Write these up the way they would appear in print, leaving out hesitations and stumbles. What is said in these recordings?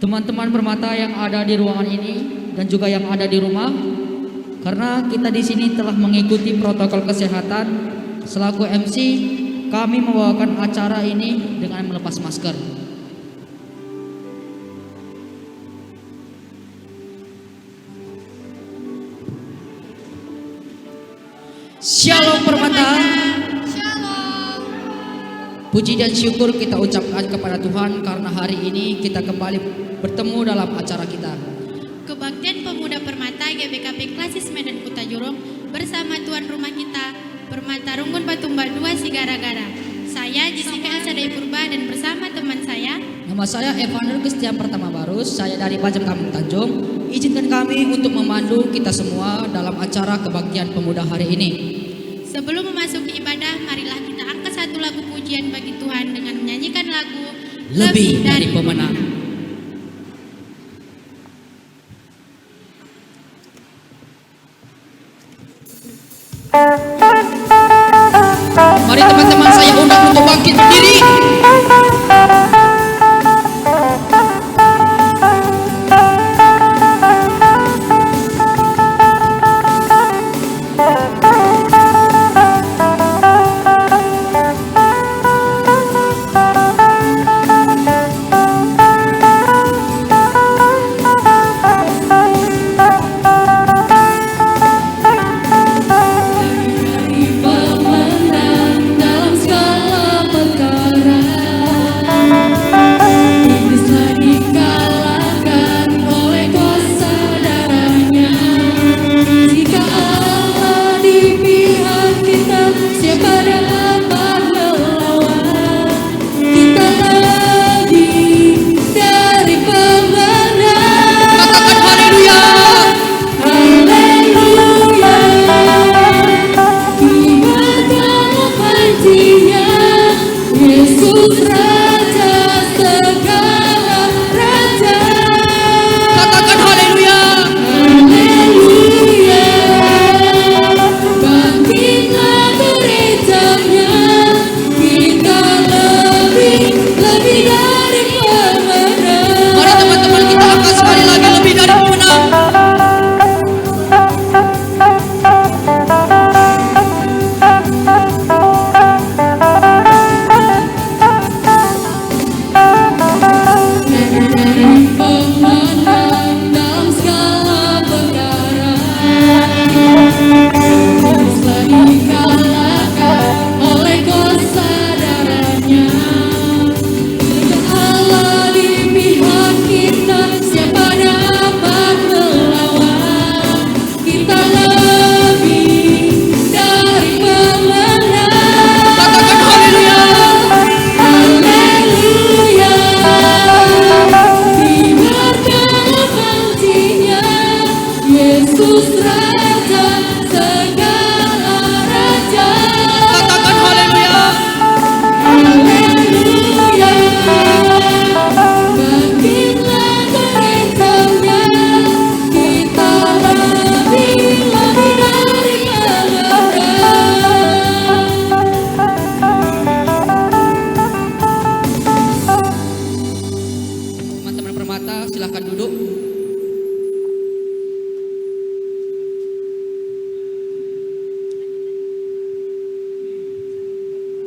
Teman-teman permata yang ada di ruangan ini dan juga yang ada di rumah, karena kita di sini telah mengikuti protokol kesehatan, selaku MC kami membawakan acara ini dengan melepas masker. Shalom permata. Puji dan syukur kita ucapkan kepada Tuhan karena hari ini kita kembali bertemu dalam acara kita. Kebaktian Pemuda Permata GBKP Klasis Medan Kota Jurong bersama tuan rumah kita Permata Runggun Batumba 2 Sigara-gara. Saya Jessica Elsa Dai Purba dan bersama teman saya. Nama saya Evander Kristian Pertama Barus, saya dari Pajam Kampung Tanjung. Izinkan kami untuk memandu kita semua dalam acara Kebaktian Pemuda hari ini. Sebelum memasuki ibadah, marilah kita angkat satu lagu pujian bagi Tuhan dengan menyanyikan lagu Lebih dari Pemenang. Mari teman-teman saya undang untuk bangkit berdiri.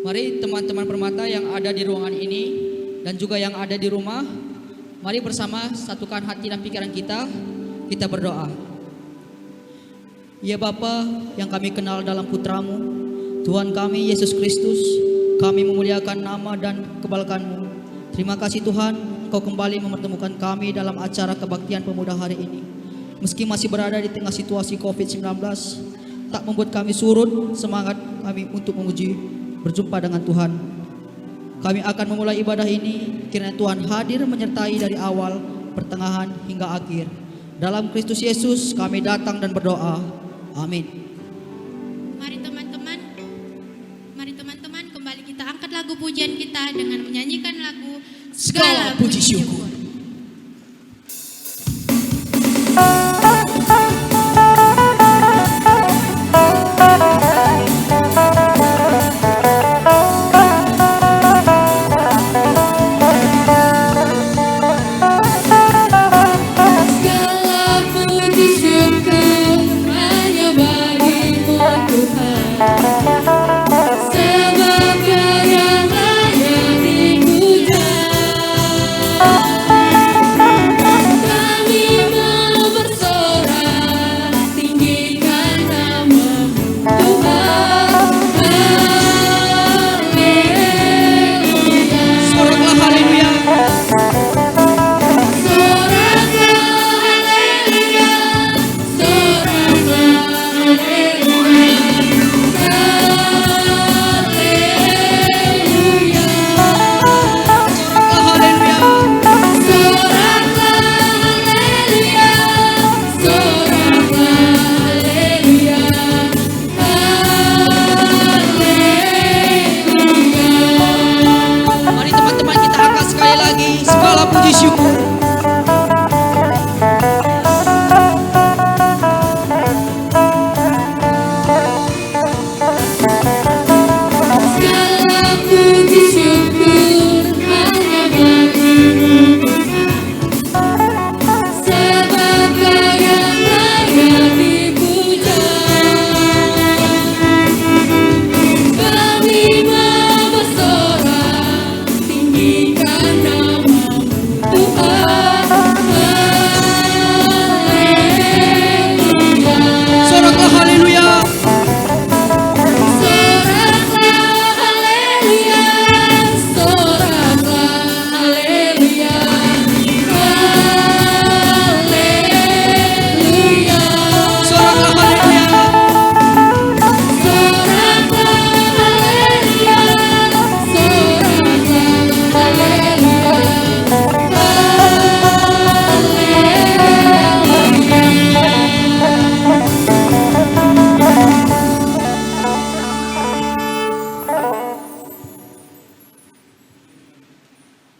Mari teman-teman permata yang ada di ruangan ini dan juga yang ada di rumah, mari bersama satukan hati dan pikiran kita berdoa. Ya Bapa yang kami kenal dalam putramu, Tuhan kami Yesus Kristus, kami memuliakan nama dan kebaikan-Mu. Terima kasih Tuhan, Engkau kembali mempertemukan kami dalam acara Kebaktian Pemuda hari ini. Meski masih berada di tengah situasi COVID-19, tak membuat kami surut semangat kami untuk memuji berjumpa dengan Tuhan. Kami akan memulai ibadah ini kiranya Tuhan hadir menyertai dari awal, pertengahan hingga akhir. Dalam Kristus Yesus kami datang dan berdoa. Amin. Mari teman-teman kembali kita angkat lagu pujian kita dengan menyanyikan lagu Segala puji syukur. puji syukur. Segala puji syukur hanya bagimu Tuhan, sebab Kau yang layak dipuja. Kami mau bersorak, tinggikan nama-Mu Tuhan. Haleluya. Soraklah haleluya. Soraklah haleluya, soraklah haleluya, haleluya. Soraklah haleluya. Soraklah haleluya, soraklah haleluya,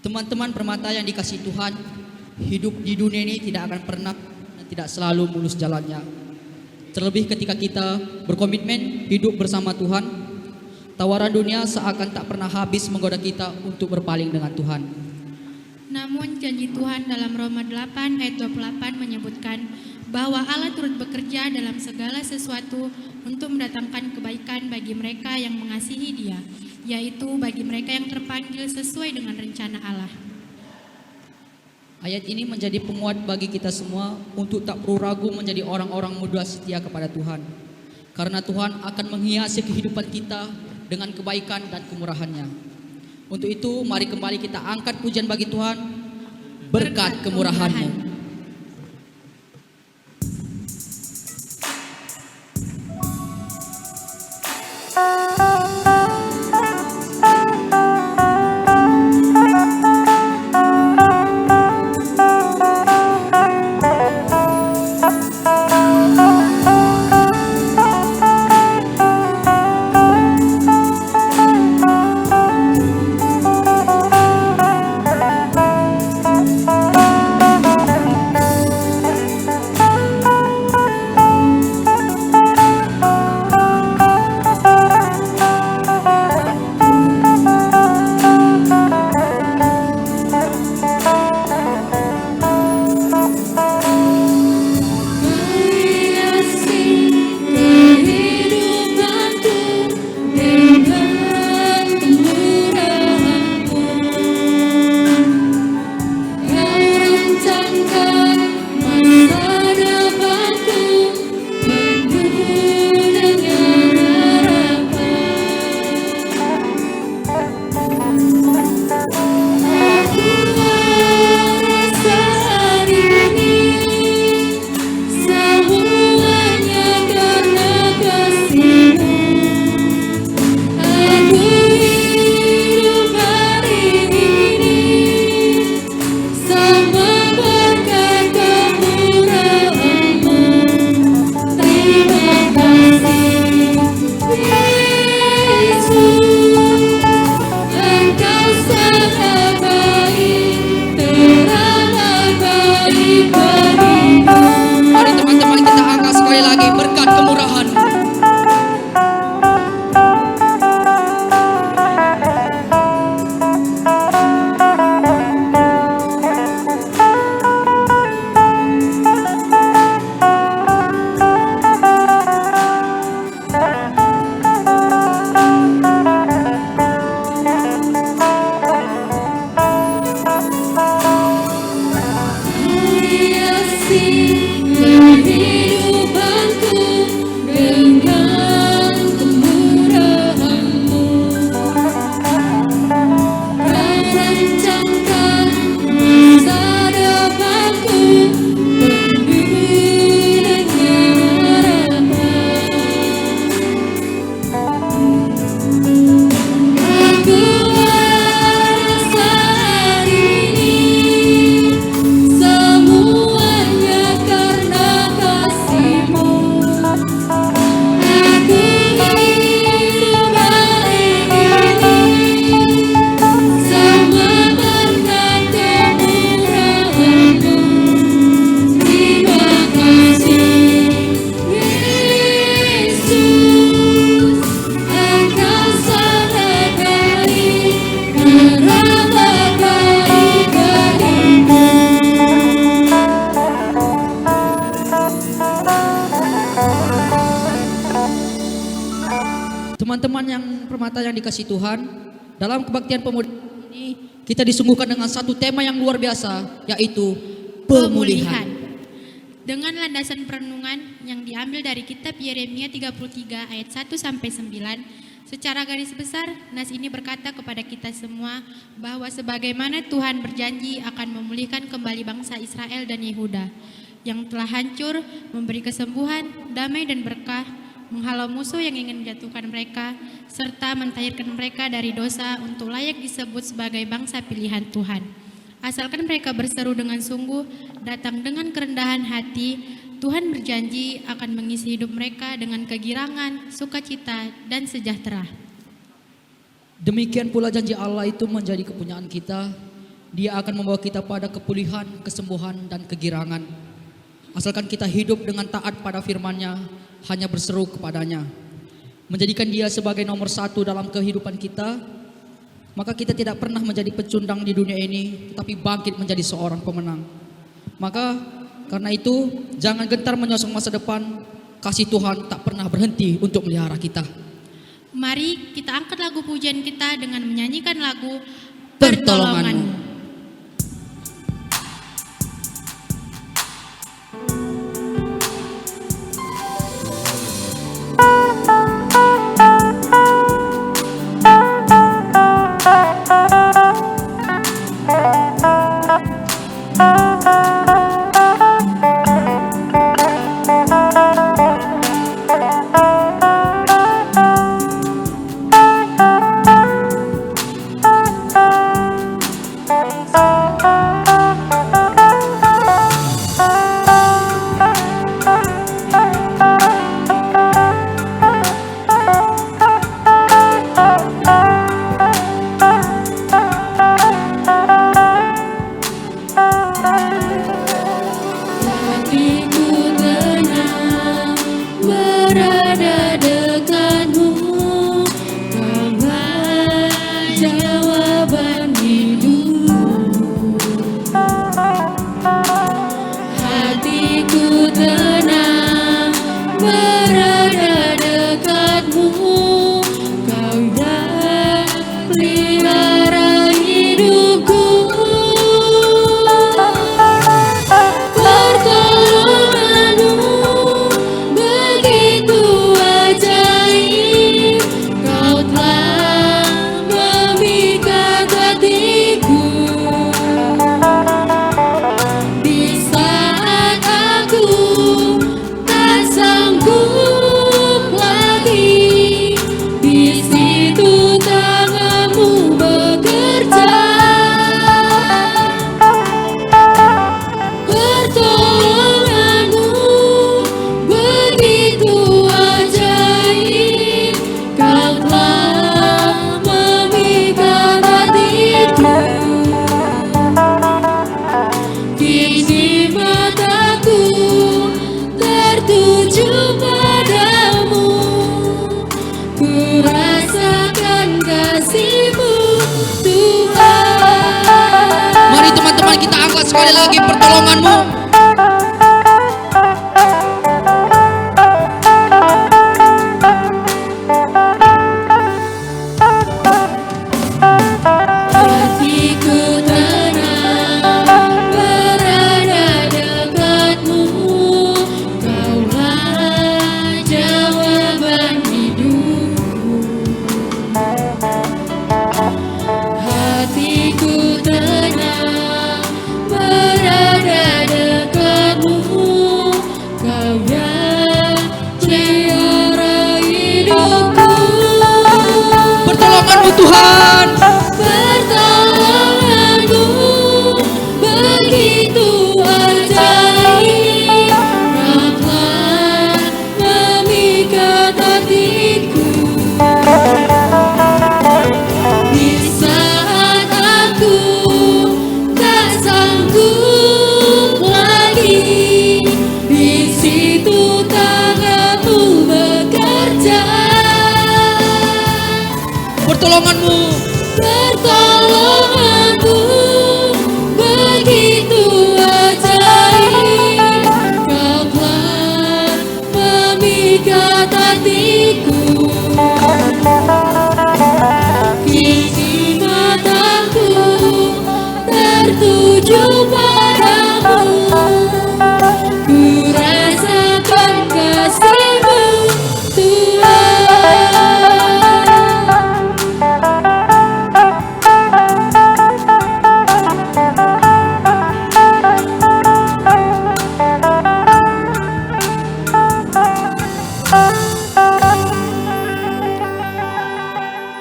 Teman-teman permata yang dikasihi Tuhan, hidup di dunia ini tidak akan pernah dan tidak selalu mulus jalannya. Terlebih ketika kita berkomitmen hidup bersama Tuhan, tawaran dunia seakan tak pernah habis menggoda kita untuk berpaling dengan Tuhan. Namun janji Tuhan dalam Roma 8 ayat 28 menyebutkan bahwa Allah turut bekerja dalam segala sesuatu untuk mendatangkan kebaikan bagi mereka yang mengasihi Dia, yaitu bagi mereka yang terpanggil sesuai dengan rencana Allah. Ayat ini menjadi penguat bagi kita semua untuk tak perlu ragu menjadi orang-orang muda setia kepada Tuhan. Karena Tuhan akan menghiasi kehidupan kita dengan kebaikan dan kemurahan-Nya. Untuk itu mari kembali kita angkat pujian bagi Tuhan, berkat kemurahan-Mu. permata yang dikasih Tuhan, dalam kebaktian pemuda ini kita disungguhkan dengan satu tema yang luar biasa, yaitu pemulihan. Dengan landasan perenungan yang diambil dari kitab Yeremia 33 ayat 1 sampai 9, secara garis besar nas ini berkata kepada kita semua bahwa sebagaimana Tuhan berjanji akan memulihkan kembali bangsa Israel dan Yehuda yang telah hancur, memberi kesembuhan, damai dan berkah, menghalau musuh yang ingin menjatuhkan mereka, serta mentahirkan mereka dari dosa untuk layak disebut sebagai bangsa pilihan Tuhan. Asalkan mereka berseru dengan sungguh, datang dengan kerendahan hati, Tuhan berjanji akan mengisi hidup mereka dengan kegirangan, sukacita, dan sejahtera. Demikian pula janji Allah itu menjadi kepunyaan kita. Dia akan membawa kita pada kepulihan, kesembuhan, dan kegirangan. Asalkan kita hidup dengan taat pada firman-Nya, hanya berseru kepadanya, menjadikan Dia sebagai nomor satu dalam kehidupan kita, maka kita tidak pernah menjadi pecundang di dunia ini, tetapi bangkit menjadi seorang pemenang. Maka karena itu jangan gentar menyongsong masa depan. Kasih Tuhan tak pernah berhenti untuk melihara kita. Mari kita angkat lagu pujian kita dengan menyanyikan lagu Pertolonganmu. Sekali lagi pertolonganmu. Hatiku tenang berada dekatmu, Kaulah jawaban hidupku. Hatiku tenang berada dekatmu, Kau yang ciara hidupku. Pertolonganmu Tuhan. Pertolonganmu begitu ajaib, Kau telah memikat hatiku. Di saat aku tak sanggup lagi, di situ tanganmu bekerja. Pertolonganmu. Pertolonganmu begitu ajaib, Kau telah memikat hatiku. tertuju padamu, ku rasakan kasih-Mu Tuhan.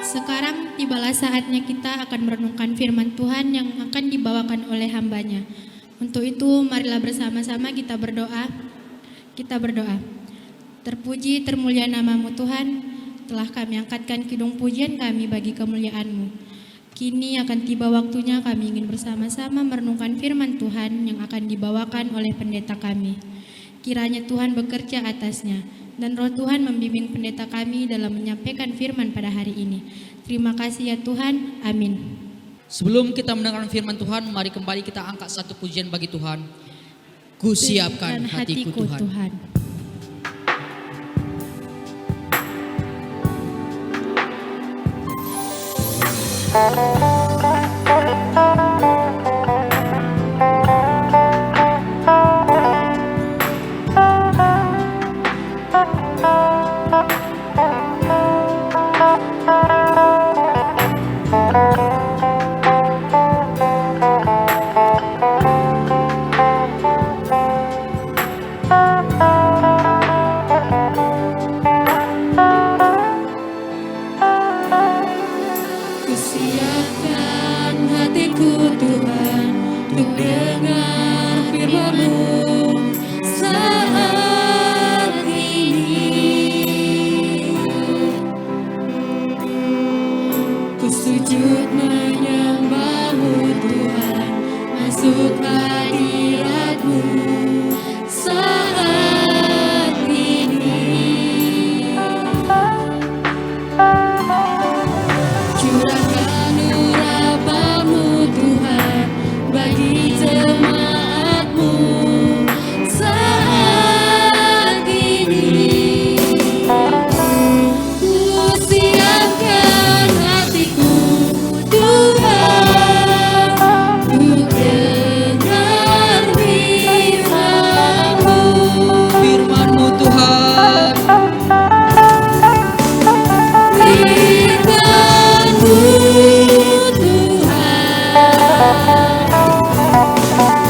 Sekarang tibalah saatnya kita akan merenungkan firman Tuhan yang akan dibawakan oleh hamba-Nya. Untuk itu marilah bersama-sama kita berdoa. Kita berdoa. Terpuji termulia nama-Mu Tuhan, telah kami angkatkan kidung pujian kami bagi kemuliaan-Mu. Kini akan tiba waktunya kami ingin bersama-sama merenungkan firman Tuhan yang akan dibawakan oleh pendeta kami. Kiranya Tuhan bekerja atasnya, dan Roh Tuhan membimbing pendeta kami dalam menyampaikan firman pada hari ini. Terima kasih ya Tuhan, amin. Sebelum kita mendengarkan firman Tuhan, mari kembali kita angkat satu pujian bagi Tuhan. Ku siapkan Dan hatiku Tuhan. Ku siapkan hatiku Tuhan untuk dengar firman-Mu saat ini. Ku sujud menyembah-Mu Tuhan, masuk hadirat-Mu saat ini. Curahkan urapan-Mu Tuhan bagi jemaat-Mu saat ini. Ku siapkan hatiku Tuhan untuk dengar firman-Mu. Firman-Mu Tuhan. Firman-Mu Tuhan,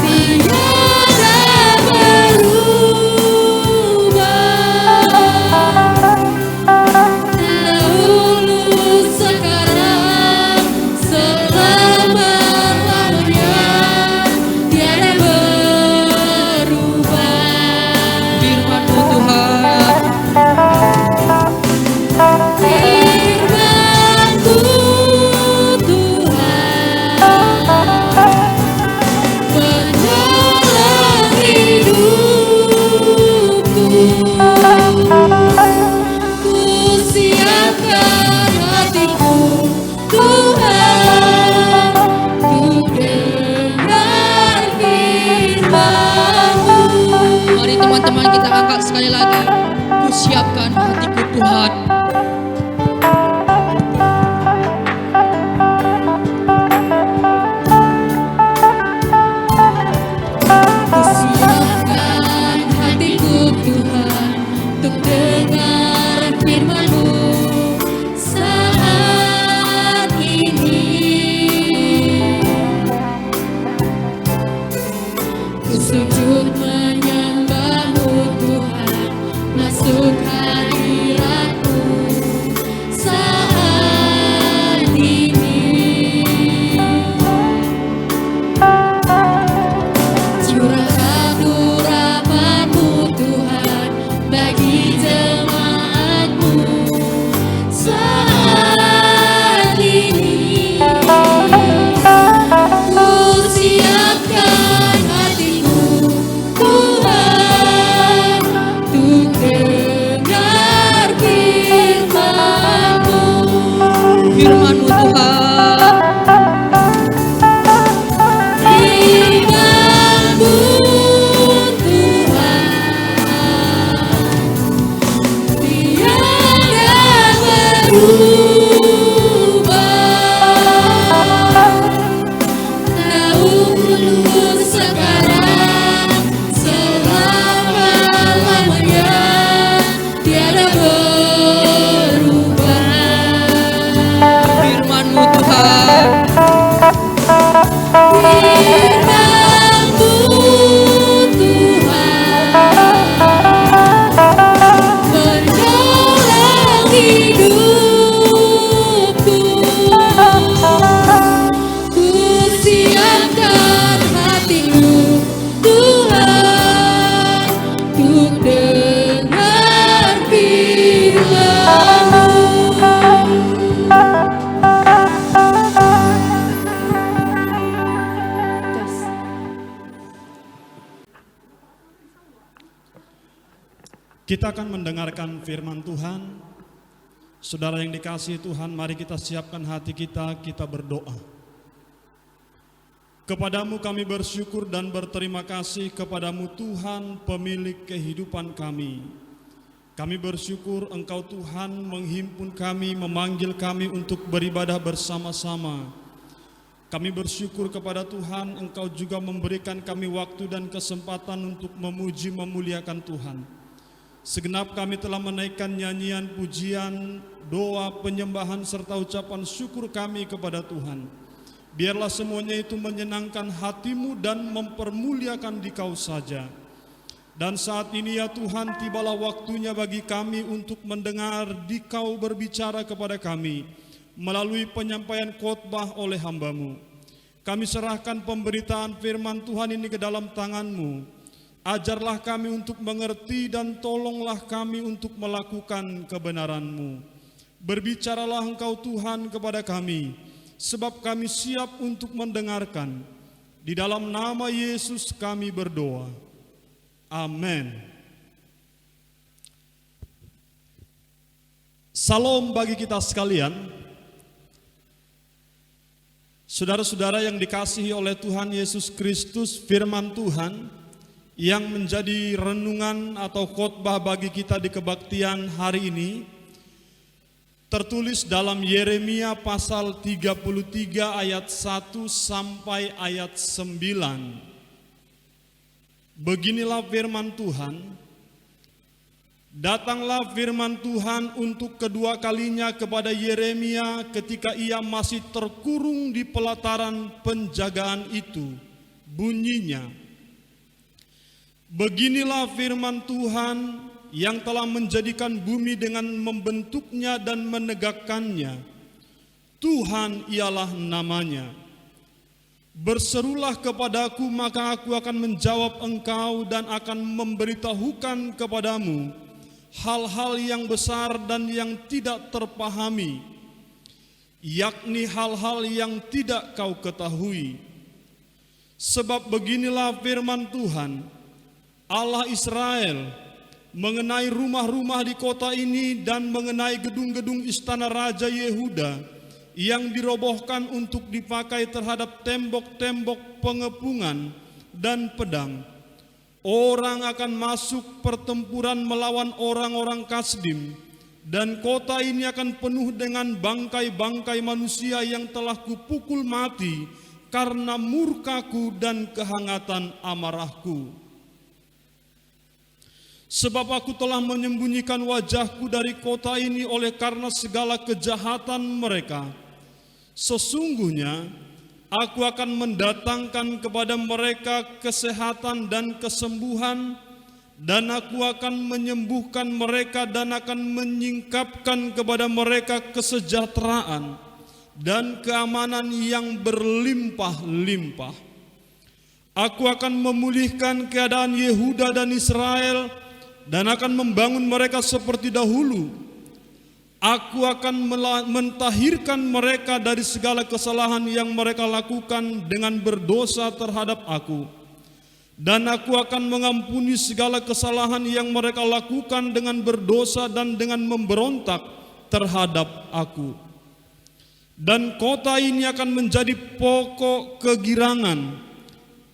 tiada berubah. Dahulu sekarang selama-lamanya, tiada berubah. Firman-Mu Tuhan. Firman-Mu Tuhan, penolong hidupku. Ku siapkan hatiku Tuhan untuk dengar firman-Mu. Mari teman-teman kita angkat sekali lagi. Ku siapkan hatiku Tuhan. Ku siapkan hatiku Tuhan untuk dengar firman-Mu saat ini. Ku sujud menyembah-Mu Tuhan, masuk hadirat-Mu saat ini. Curahkan urapan-Mu Tuhan bagi jemaat-Mu saat ini. Ku siapkan hatiku Tuhan untuk dengar firman-Mu. Firman-Mu Tuhan. Firman-Mu Tuhan, tiada berubah. Dahulu Kita akan mendengarkan firman Tuhan. Saudara yang dikasihi Tuhan, mari kita siapkan hati kita, kita berdoa. Kepadamu kami bersyukur dan berterima kasih, kepadamu Tuhan pemilik kehidupan kami. Kami bersyukur Engkau Tuhan menghimpun kami, memanggil kami untuk beribadah bersama-sama. Kami bersyukur kepada Tuhan, Engkau juga memberikan kami waktu dan kesempatan untuk memuji memuliakan Tuhan. Segenap kami telah menaikkan nyanyian, pujian, doa, penyembahan, serta ucapan syukur kami kepada Tuhan. Biarlah semuanya itu menyenangkan hati-Mu dan mempermuliakan Dikau saja. Dan saat ini ya Tuhan, tibalah waktunya bagi kami untuk mendengar Dikau berbicara kepada kami melalui penyampaian khotbah oleh hamba-Mu. Kami serahkan pemberitaan firman Tuhan ini ke dalam tangan-Mu. Ajarlah kami untuk mengerti dan tolonglah kami untuk melakukan kebenaran-Mu. Berbicaralah Engkau Tuhan kepada kami, sebab kami siap untuk mendengarkan. Di dalam nama Yesus kami berdoa. Amin. Salam bagi kita sekalian. Saudara-saudara yang dikasihi oleh Tuhan Yesus Kristus, firman Tuhan yang menjadi renungan atau khotbah bagi kita di kebaktian hari ini tertulis dalam Yeremia pasal 33 ayat 1 sampai ayat 9. Beginilah firman Tuhan. Datanglah firman Tuhan untuk kedua kalinya kepada Yeremia ketika ia masih terkurung di pelataran penjagaan itu. Bunyinya, beginilah firman Tuhan yang telah menjadikan bumi dengan membentuknya dan menegakkannya. Tuhan ialah namanya. Berserulah kepadaku, maka aku akan menjawab engkau dan akan memberitahukan kepadamu hal-hal yang besar dan yang tidak terpahami, yakni hal-hal yang tidak kau ketahui. Sebab beginilah firman Tuhan, Allah Israel, mengenai rumah-rumah di kota ini dan mengenai gedung-gedung istana Raja Yehuda yang dirobohkan untuk dipakai terhadap tembok-tembok pengepungan dan pedang. Orang akan masuk pertempuran melawan orang-orang Kasdim, dan kota ini akan penuh dengan bangkai-bangkai manusia yang telah kupukul mati karena murkaku dan kehangatan amarahku. Sebab aku telah menyembunyikan wajahku dari kota ini oleh karena segala kejahatan mereka. Sesungguhnya aku akan mendatangkan kepada mereka kesehatan dan kesembuhan, dan aku akan menyembuhkan mereka dan akan menyingkapkan kepada mereka kesejahteraan dan keamanan yang berlimpah-limpah. Aku akan memulihkan keadaan Yehuda dan Israel dan akan membangun mereka seperti dahulu. Aku akan mentahirkan mereka dari segala kesalahan yang mereka lakukan dengan berdosa terhadap aku. Dan aku akan mengampuni segala kesalahan yang mereka lakukan dengan berdosa dan dengan memberontak terhadap aku. Dan kota ini akan menjadi pokok kegirangan,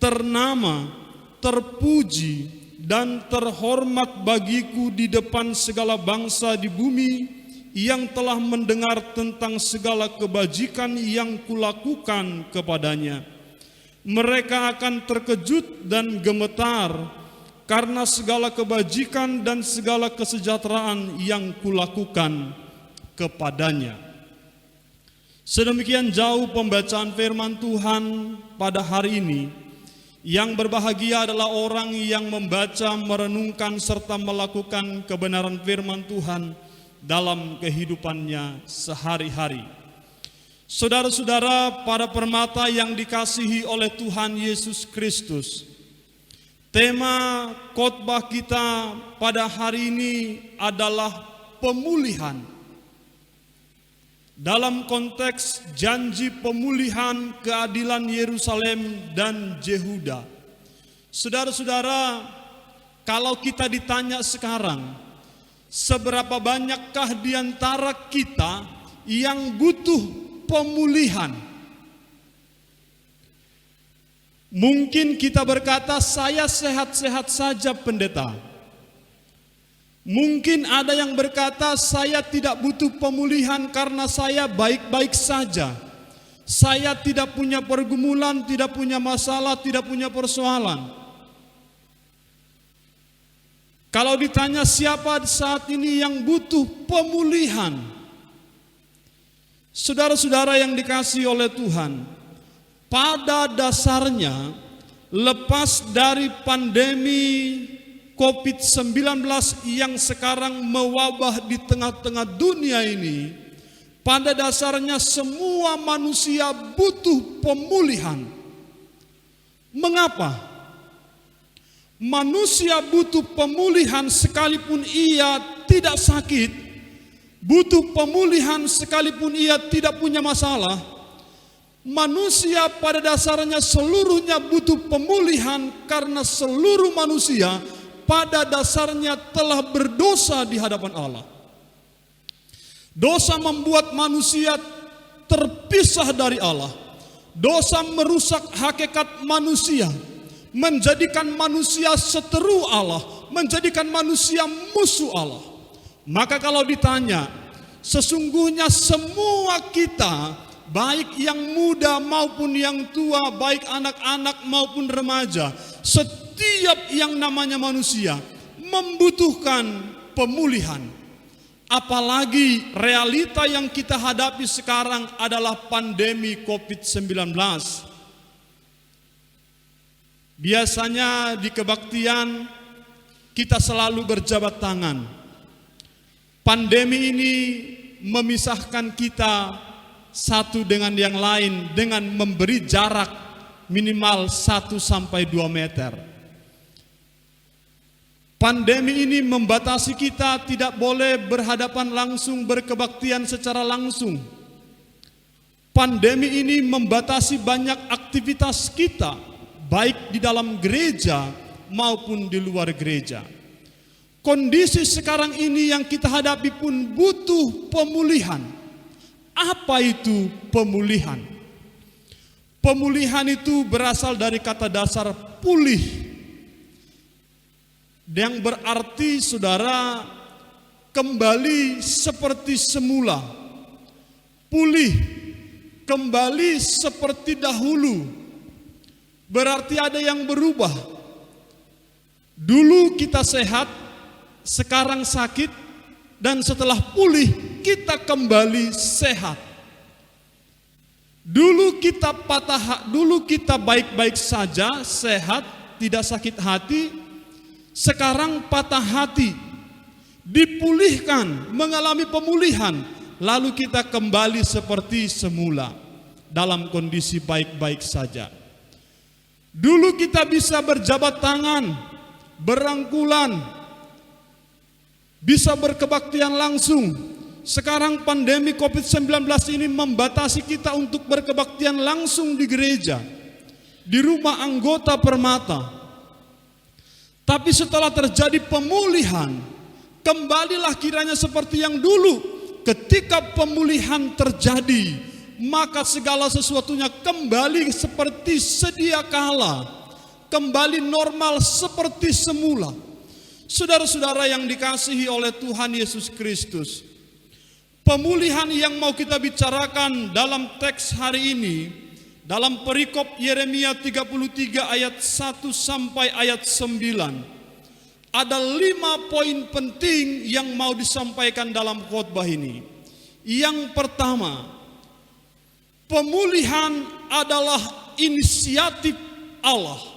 ternama, terpuji, dan terhormat bagiku di depan segala bangsa di bumi yang telah mendengar tentang segala kebajikan yang kulakukan kepadanya. Mereka akan terkejut dan gemetar karena segala kebajikan dan segala kesejahteraan yang kulakukan kepadanya. Sedemikian jauh pembacaan firman Tuhan pada hari ini. Yang berbahagia adalah orang yang membaca, merenungkan, serta melakukan kebenaran firman Tuhan dalam kehidupannya sehari-hari. Saudara-saudara, para permata yang dikasihi oleh Tuhan Yesus Kristus, tema khotbah kita pada hari ini adalah pemulihan. Dalam konteks janji pemulihan keadilan Yerusalem dan Yehuda. Saudara-saudara, kalau kita ditanya sekarang, seberapa banyakkah di antara kita yang butuh pemulihan? Mungkin kita berkata, saya sehat-sehat saja pendeta. Mungkin ada yang berkata, saya tidak butuh pemulihan karena saya baik-baik saja. Saya tidak punya pergumulan, tidak punya masalah, tidak punya persoalan. Kalau ditanya siapa saat ini yang butuh pemulihan, saudara-saudara yang dikasihi oleh Tuhan, pada dasarnya lepas dari pandemi COVID-19 yang sekarang mewabah di tengah-tengah dunia ini, pada dasarnya semua manusia butuh pemulihan. Mengapa? Manusia butuh pemulihan sekalipun ia tidak sakit, butuh pemulihan sekalipun ia tidak punya masalah. Manusia pada dasarnya seluruhnya butuh pemulihan karena seluruh manusia pada dasarnya telah berdosa di hadapan Allah. Dosa membuat manusia terpisah dari Allah. Dosa merusak hakikat manusia, menjadikan manusia seteru Allah, menjadikan manusia musuh Allah. Maka kalau ditanya, sesungguhnya semua kita, baik yang muda maupun yang tua, baik anak-anak maupun remaja, setiap yang namanya manusia membutuhkan pemulihan. Apalagi realita yang kita hadapi sekarang adalah pandemi COVID-19. Biasanya di kebaktian kita selalu berjabat tangan. Pandemi ini memisahkan kita satu dengan yang lain dengan memberi jarak minimal 1-2 meter. Pandemi ini membatasi kita tidak boleh berhadapan langsung, berkebaktian secara langsung. Pandemi ini membatasi banyak aktivitas kita, baik di dalam gereja maupun di luar gereja. Kondisi sekarang ini yang kita hadapi pun butuh pemulihan. Apa itu pemulihan? Pemulihan itu berasal dari kata dasar pulih, yang berarti saudara kembali seperti semula. Pulih, kembali seperti dahulu, berarti ada yang berubah. Dulu kita sehat, sekarang sakit, dan setelah pulih kita kembali sehat. Dulu kita baik-baik saja, sehat, tidak sakit hati. Sekarang patah hati, dipulihkan, mengalami pemulihan, lalu kita kembali seperti semula dalam kondisi baik-baik saja. Dulu kita bisa berjabat tangan, berangkulan, bisa berkebaktian langsung. Sekarang pandemi COVID-19 ini membatasi kita untuk berkebaktian langsung di gereja, di rumah anggota Permata. Tapi setelah terjadi pemulihan, kembalilah kiranya seperti yang dulu. Ketika pemulihan terjadi, maka segala sesuatunya kembali seperti sedia kala, kembali normal seperti semula. Saudara-saudara yang dikasihi oleh Tuhan Yesus Kristus, pemulihan yang mau kita bicarakan dalam teks hari ini, dalam perikop Yeremia 33 ayat 1 sampai ayat 9, ada 5 poin penting yang mau disampaikan dalam khotbah ini. Yang pertama, pemulihan adalah inisiatif Allah.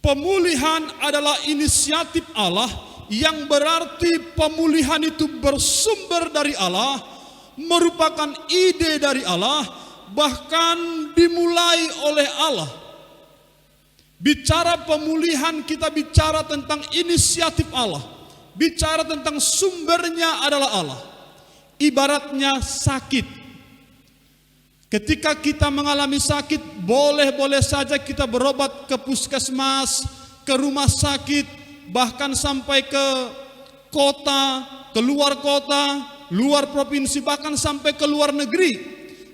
Pemulihan adalah inisiatif Allah, yang berarti pemulihan itu bersumber dari Allah, merupakan ide dari Allah, bahkan dimulai oleh Allah. Bicara pemulihan, kita bicara tentang inisiatif Allah, bicara tentang sumbernya adalah Allah. Ibaratnya sakit, ketika kita mengalami sakit, boleh-boleh saja kita berobat ke puskesmas, ke rumah sakit, bahkan sampai ke kota, keluar kota, luar provinsi, bahkan sampai ke luar negeri.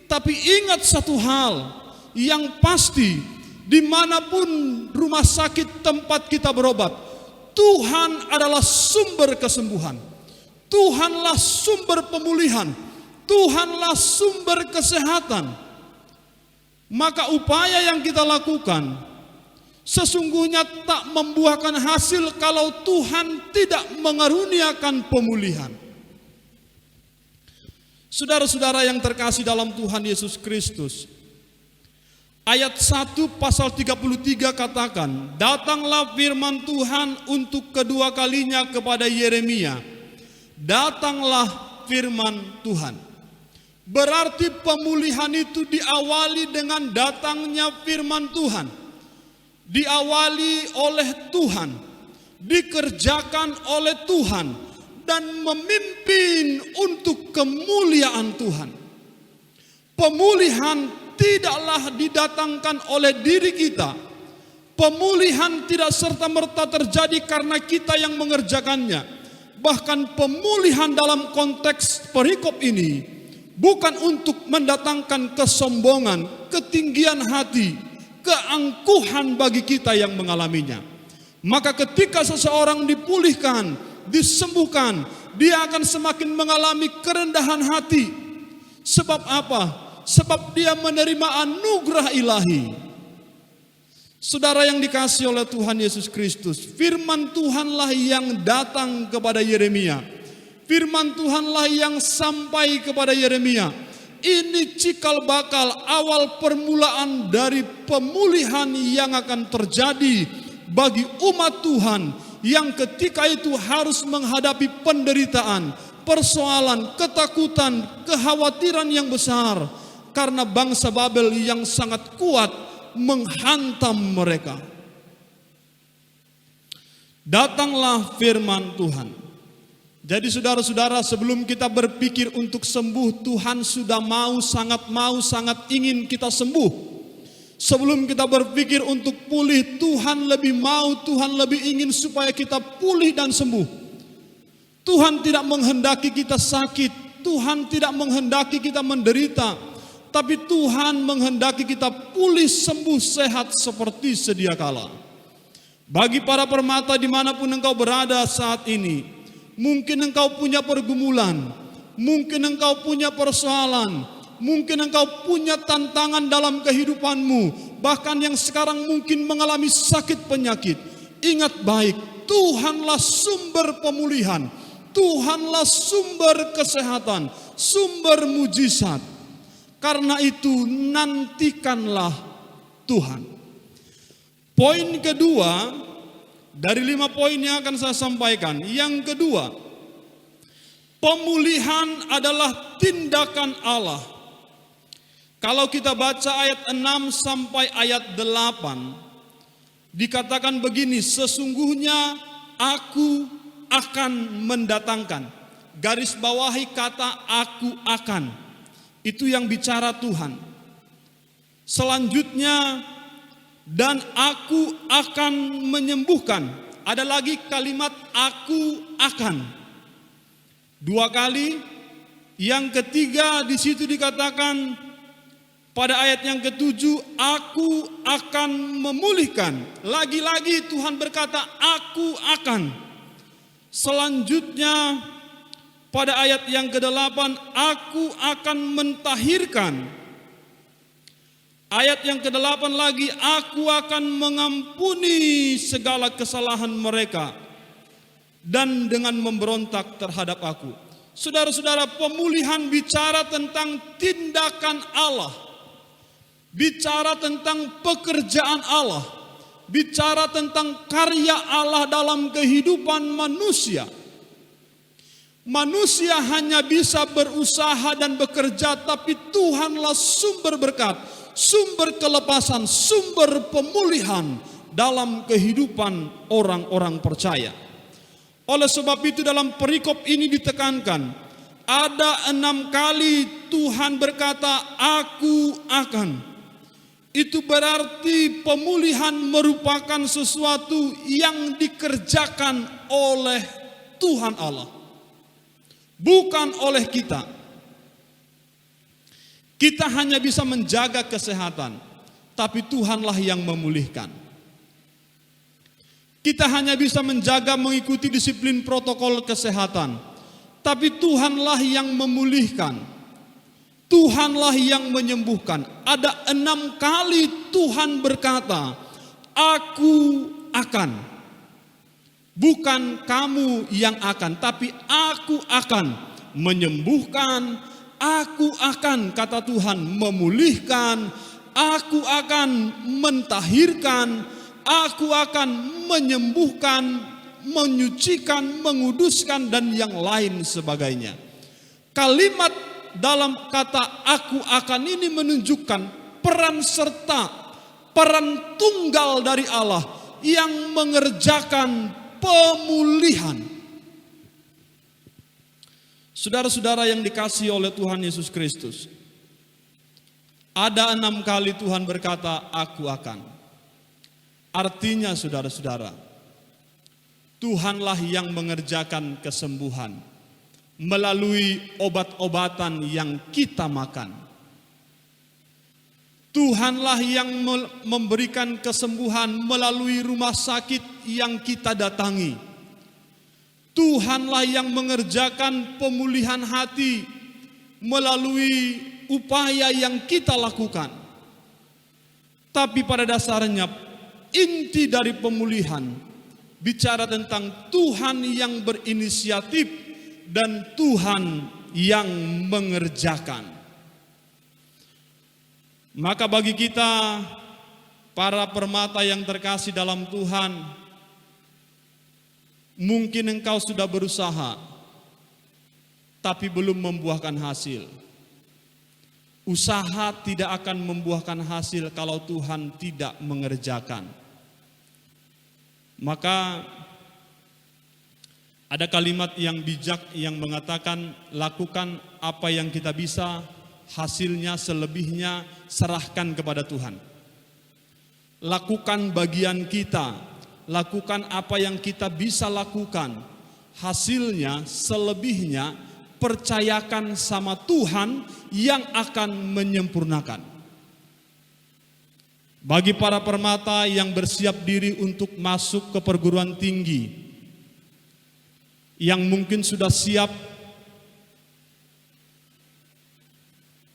Tapi ingat satu hal yang pasti, dimanapun rumah sakit tempat kita berobat, Tuhan adalah sumber kesembuhan. Tuhanlah sumber pemulihan. Tuhanlah sumber kesehatan. Maka upaya yang kita lakukan sesungguhnya tak membuahkan hasil kalau Tuhan tidak mengaruniakan pemulihan. Saudara-saudara yang terkasih dalam Tuhan Yesus Kristus, ayat 1 pasal 33 katakan, datanglah firman Tuhan untuk kedua kalinya kepada Yeremia. Datanglah firman Tuhan. Berarti pemulihan itu diawali dengan datangnya firman Tuhan. Diawali oleh Tuhan, dikerjakan oleh Tuhan, dan memimpin untuk kemuliaan Tuhan. Pemulihan tidaklah didatangkan oleh diri kita. Pemulihan tidak serta-merta terjadi karena kita yang mengerjakannya. Bahkan pemulihan dalam konteks perikop ini bukan untuk mendatangkan kesombongan, ketinggian hati, keangkuhan bagi kita yang mengalaminya. Maka ketika seseorang dipulihkan, disembuhkan, dia akan semakin mengalami kerendahan hati. Sebab apa? Sebab dia menerima anugerah ilahi. Saudara yang dikasihi oleh Tuhan Yesus Kristus, firman Tuhanlah yang datang kepada Yeremia. Firman Tuhanlah yang sampai kepada Yeremia. Ini cikal bakal awal permulaan dari pemulihan yang akan terjadi bagi umat Tuhan yang ketika itu harus menghadapi penderitaan, persoalan, ketakutan, kekhawatiran yang besar karena bangsa Babel yang sangat kuat menghantam mereka. Datanglah firman Tuhan. Jadi saudara-saudara, sebelum kita berpikir untuk sembuh, Tuhan sudah sangat ingin kita sembuh. Sebelum kita berpikir untuk pulih, Tuhan lebih ingin supaya kita pulih dan sembuh. Tuhan tidak menghendaki kita sakit, Tuhan tidak menghendaki kita menderita, tapi Tuhan menghendaki kita pulih, sembuh, sehat seperti sedia kala. Bagi para permata dimanapun engkau berada saat ini, mungkin engkau punya pergumulan, mungkin engkau punya persoalan, mungkin engkau punya tantangan dalam kehidupanmu, bahkan yang sekarang mungkin mengalami sakit penyakit. Ingat baik, Tuhanlah sumber pemulihan, Tuhanlah sumber kesehatan, sumber mujizat. Karena itu nantikanlah Tuhan. Poin kedua dari 5 poin yang akan saya sampaikan. Yang kedua, pemulihan adalah tindakan Allah. Kalau kita baca ayat 6 sampai ayat 8, dikatakan begini, sesungguhnya aku akan mendatangkan. Garis bawahi kata aku akan. Itu yang bicara Tuhan. Selanjutnya, dan aku akan menyembuhkan. Ada lagi kalimat aku akan. 2 kali. Yang ketiga di situ dikatakan pada ayat yang ke-7, aku akan memulihkan. Lagi-lagi Tuhan berkata aku akan. Selanjutnya pada ayat yang ke-8, aku akan mentahirkan. Ayat yang ke-8 lagi, aku akan mengampuni segala kesalahan mereka dan dengan memberontak terhadap aku. Saudara-saudara, pemulihan bicara tentang tindakan Allah, bicara tentang pekerjaan Allah, bicara tentang karya Allah dalam kehidupan manusia. Manusia hanya bisa berusaha dan bekerja, tapi Tuhanlah sumber berkat, sumber kelepasan, sumber pemulihan dalam kehidupan orang-orang percaya. Oleh sebab itu dalam perikop ini ditekankan, ada 6 kali Tuhan berkata, aku akan. Itu berarti pemulihan merupakan sesuatu yang dikerjakan oleh Tuhan Allah, bukan oleh kita. Kita hanya bisa menjaga kesehatan, tapi Tuhanlah yang memulihkan. Kita hanya bisa menjaga mengikuti disiplin protokol kesehatan, tapi Tuhanlah yang memulihkan. Tuhanlah yang menyembuhkan. Ada 6 kali Tuhan berkata, aku akan. Bukan kamu yang akan, tapi aku akan menyembuhkan. Aku akan, kata Tuhan, memulihkan. Aku akan mentahirkan. Aku akan menyembuhkan, menyucikan, menguduskan, dan yang lain sebagainya. Kalimat dalam kata aku akan ini menunjukkan peran serta, peran tunggal dari Allah yang mengerjakan pemulihan. Saudara-saudara yang dikasihi oleh Tuhan Yesus Kristus, ada 6 kali Tuhan berkata aku akan. Artinya saudara-saudara, Tuhanlah yang mengerjakan kesembuhan melalui obat-obatan yang kita makan. Tuhanlah yang memberikan kesembuhan melalui rumah sakit yang kita datangi. Tuhanlah yang mengerjakan pemulihan hati melalui upaya yang kita lakukan. Tapi pada dasarnya inti dari pemulihan bicara tentang Tuhan yang berinisiatif dan Tuhan yang mengerjakan. Maka bagi kita para permata yang terkasih dalam Tuhan, mungkin engkau sudah berusaha tapi belum membuahkan hasil. Usaha tidak akan membuahkan hasil kalau Tuhan tidak mengerjakan. Maka ada kalimat yang bijak yang mengatakan, lakukan apa yang kita bisa, hasilnya selebihnya serahkan kepada Tuhan. Lakukan bagian kita, lakukan apa yang kita bisa lakukan, hasilnya selebihnya percayakan sama Tuhan yang akan menyempurnakan. Bagi para permata yang bersiap diri untuk masuk ke perguruan tinggi, yang mungkin sudah siap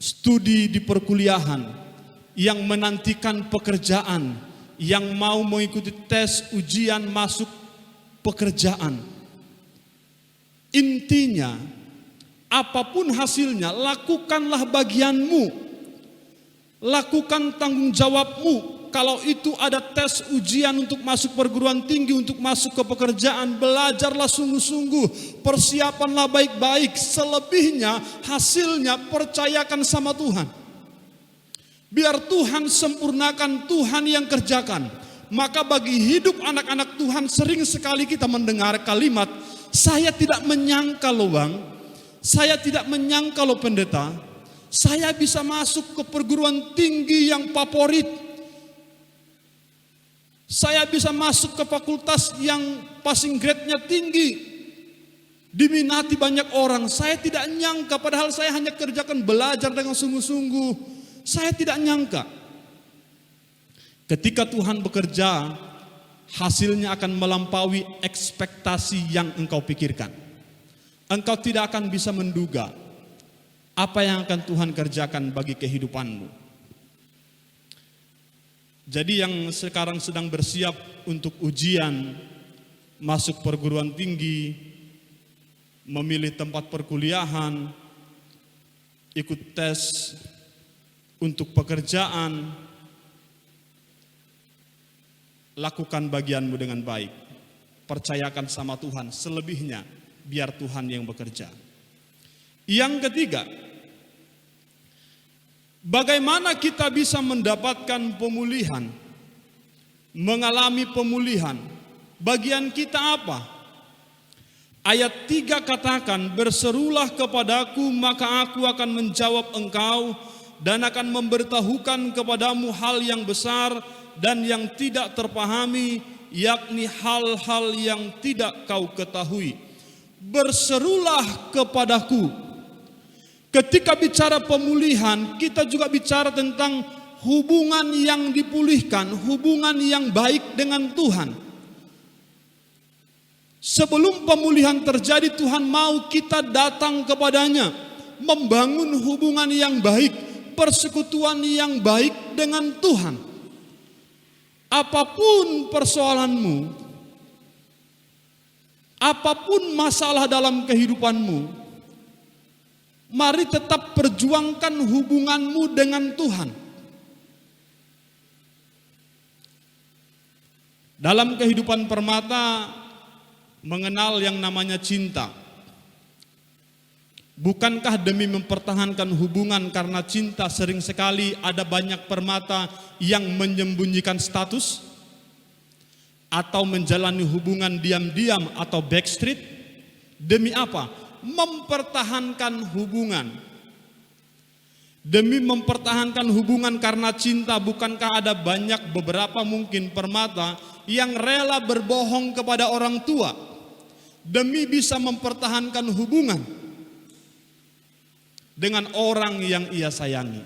studi di perkuliahan, yang menantikan pekerjaan, yang mau mengikuti tes ujian masuk pekerjaan. Intinya, apapun hasilnya, lakukanlah bagianmu. Lakukan tanggung jawabmu. Kalau itu ada tes ujian untuk masuk perguruan tinggi, untuk masuk ke pekerjaan, belajarlah sungguh-sungguh, persiapanlah baik-baik. Selebihnya, hasilnya percayakan sama Tuhan. Biar Tuhan sempurnakan, Tuhan yang kerjakan. Maka bagi hidup anak-anak Tuhan, sering sekali kita mendengar kalimat, saya tidak menyangka loh Bang, saya tidak menyangka loh pendeta, saya bisa masuk ke perguruan tinggi yang favorit. Saya bisa masuk ke fakultas yang passing grade-nya tinggi, diminati banyak orang. Saya tidak nyangka, padahal saya hanya kerjakan belajar dengan sungguh-sungguh. Saya tidak nyangka. Ketika Tuhan bekerja, hasilnya akan melampaui ekspektasi yang engkau pikirkan. Engkau tidak akan bisa menduga apa yang akan Tuhan kerjakan bagi kehidupanmu. Jadi yang sekarang sedang bersiap untuk ujian, masuk perguruan tinggi, memilih tempat perkuliahan, ikut tes untuk pekerjaan, lakukan bagianmu dengan baik. Percayakan sama Tuhan, selebihnya biar Tuhan yang bekerja. Yang ketiga, bagaimana kita bisa mendapatkan pemulihan, mengalami pemulihan? Bagian kita apa? Ayat 3 katakan, berserulah kepadaku maka aku akan menjawab engkau dan akan memberitahukan kepadamu hal yang besar dan yang tidak terpahami, yakni hal-hal yang tidak kau ketahui. berserulah kepadaku. Ketika bicara pemulihan, kita juga bicara tentang hubungan yang dipulihkan, hubungan yang baik dengan Tuhan. Sebelum pemulihan terjadi, Tuhan mau kita datang kepadanya, membangun hubungan yang baik, persekutuan yang baik dengan Tuhan. Apapun persoalanmu, apapun masalah dalam kehidupanmu, mari tetap perjuangkan hubunganmu dengan Tuhan. Dalam kehidupan Permata mengenal yang namanya cinta. Bukankah demi mempertahankan hubungan karena cinta sering sekali ada banyak Permata yang menyembunyikan status atau menjalani hubungan diam-diam atau backstreet? Demi apa? Mempertahankan hubungan. Demi mempertahankan hubungan karena cinta, bukankah ada banyak beberapa mungkin Permata yang rela berbohong kepada orang tua demi bisa mempertahankan hubungan dengan orang yang ia sayangi.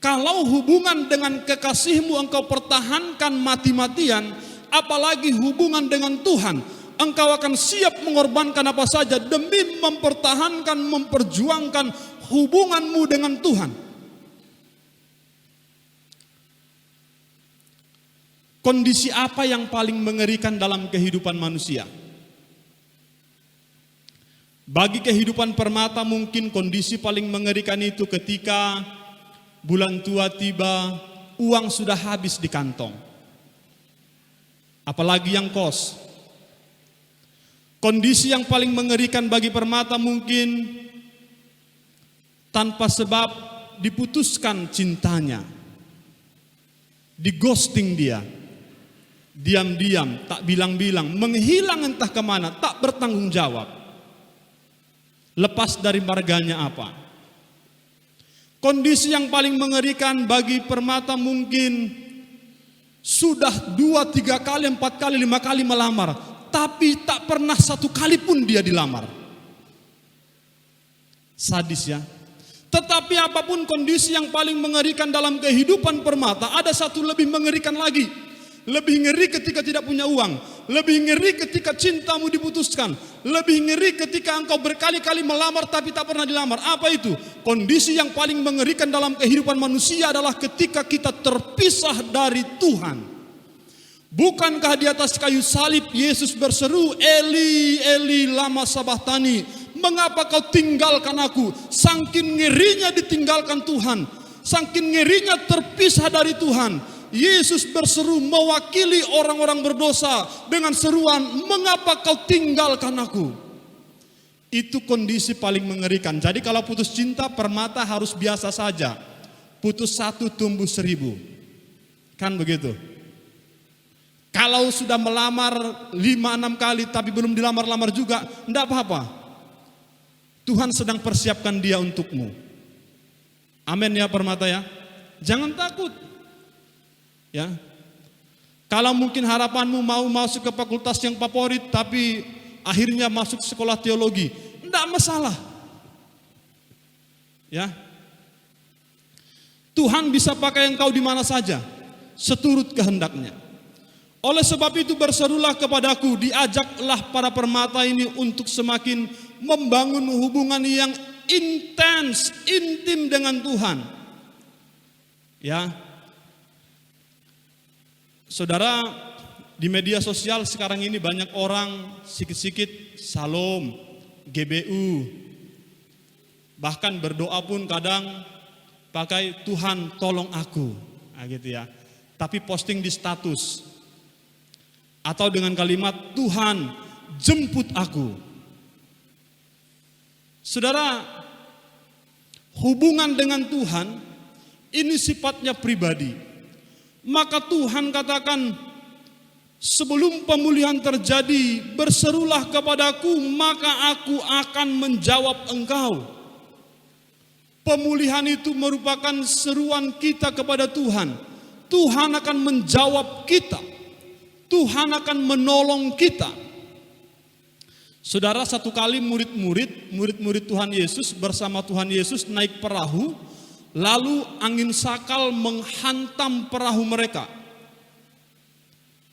Kalau hubungan dengan kekasihmu engkau pertahankan mati-matian, apalagi hubungan dengan Tuhan, engkau akan siap mengorbankan apa saja demi mempertahankan, memperjuangkan hubunganmu dengan Tuhan. Kondisi apa yang paling mengerikan dalam kehidupan manusia? Bagi kehidupan Permata mungkin kondisi paling mengerikan itu ketika bulan tua tiba, uang sudah habis di kantong. Apalagi yang kos. Kondisi yang paling mengerikan bagi Permata mungkin tanpa sebab diputuskan cintanya. Di-ghosting dia. Diam-diam, tak bilang-bilang, menghilang entah kemana, tak bertanggung jawab. Lepas dari marganya apa? Kondisi yang paling mengerikan bagi Permata mungkin sudah 2, 3 kali, 4 kali, 5 kali melamar, tapi tak pernah 1 kali pun dia dilamar. Sadis ya. Tetapi apapun kondisi yang paling mengerikan dalam kehidupan Permata, ada satu lebih mengerikan lagi. Lebih ngeri ketika tidak punya uang. Lebih ngeri ketika cintamu diputuskan. Lebih ngeri ketika engkau berkali-kali melamar tapi tak pernah dilamar. Apa itu? Kondisi yang paling mengerikan dalam kehidupan manusia adalah ketika kita terpisah dari Tuhan. Bukankah di atas kayu salib Yesus berseru, Eli, Eli, lama sabachthani, mengapa kau tinggalkan aku? Saking ngerinya ditinggalkan Tuhan, saking ngerinya terpisah dari Tuhan, Yesus berseru mewakili orang-orang berdosa dengan seruan, mengapa kau tinggalkan aku? Itu kondisi paling mengerikan. Jadi kalau putus cinta, Permata harus biasa saja. Putus 1 tumbuh 1000. Kan begitu. Kalau sudah melamar 5-6 kali tapi belum dilamar-lamar juga, enggak apa-apa. Tuhan sedang persiapkan dia untukmu. Amin ya Permata ya. Jangan takut. Ya. Kalau mungkin harapanmu mau masuk ke fakultas yang favorit tapi akhirnya masuk sekolah teologi, enggak masalah. Ya. Tuhan bisa pakai engkau di mana saja, seturut kehendaknya. Oleh sebab itu berserulah kepadaku, diajaklah para Permata ini untuk semakin membangun hubungan yang intens, intim dengan Tuhan. Ya. Saudara, di media sosial sekarang ini banyak orang sikit-sikit salom, GBU. Bahkan berdoa pun kadang pakai Tuhan tolong aku. Nah, gitu ya. Tapi posting di status. Atau dengan kalimat Tuhan jemput aku. Saudara, hubungan dengan Tuhan ini sifatnya pribadi. Maka Tuhan katakan, sebelum pemulihan terjadi, berserulah kepadaku, maka aku akan menjawab engkau. Pemulihan itu merupakan seruan kita kepada Tuhan. Tuhan akan menjawab kita. Tuhan akan menolong kita. Saudara, satu kali murid-murid Tuhan Yesus bersama Tuhan Yesus naik perahu, lalu angin sakal menghantam perahu mereka.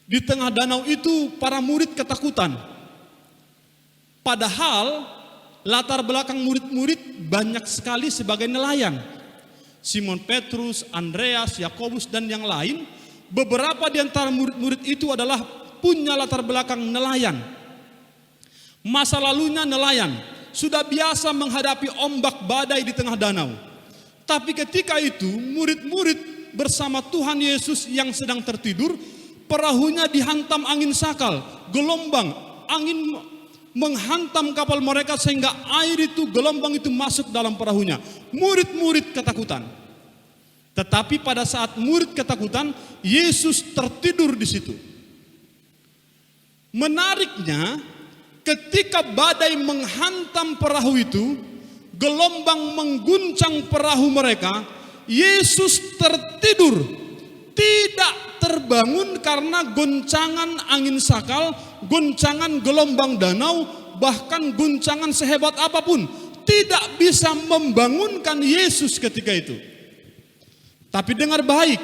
Di tengah danau itu para murid ketakutan. Padahal latar belakang murid-murid banyak sekali sebagai nelayan. Simon Petrus, Andreas, Yakobus dan yang lain, beberapa di antara murid-murid itu adalah punya latar belakang nelayan. Masa lalunya nelayan, sudah biasa menghadapi ombak badai di tengah danau. Tapi ketika itu murid-murid bersama Tuhan Yesus yang sedang tertidur, perahunya dihantam angin sakal, gelombang, angin menghantam kapal mereka sehingga air itu, gelombang itu masuk dalam perahunya. Murid-murid ketakutan. Tetapi pada saat murid ketakutan, Yesus tertidur di situ. Menariknya, ketika badai menghantam perahu itu, gelombang mengguncang perahu mereka, Yesus tertidur, tidak terbangun karena goncangan angin sakal, goncangan gelombang danau, bahkan goncangan sehebat apapun, tidak bisa membangunkan Yesus ketika itu. Tapi dengar baik,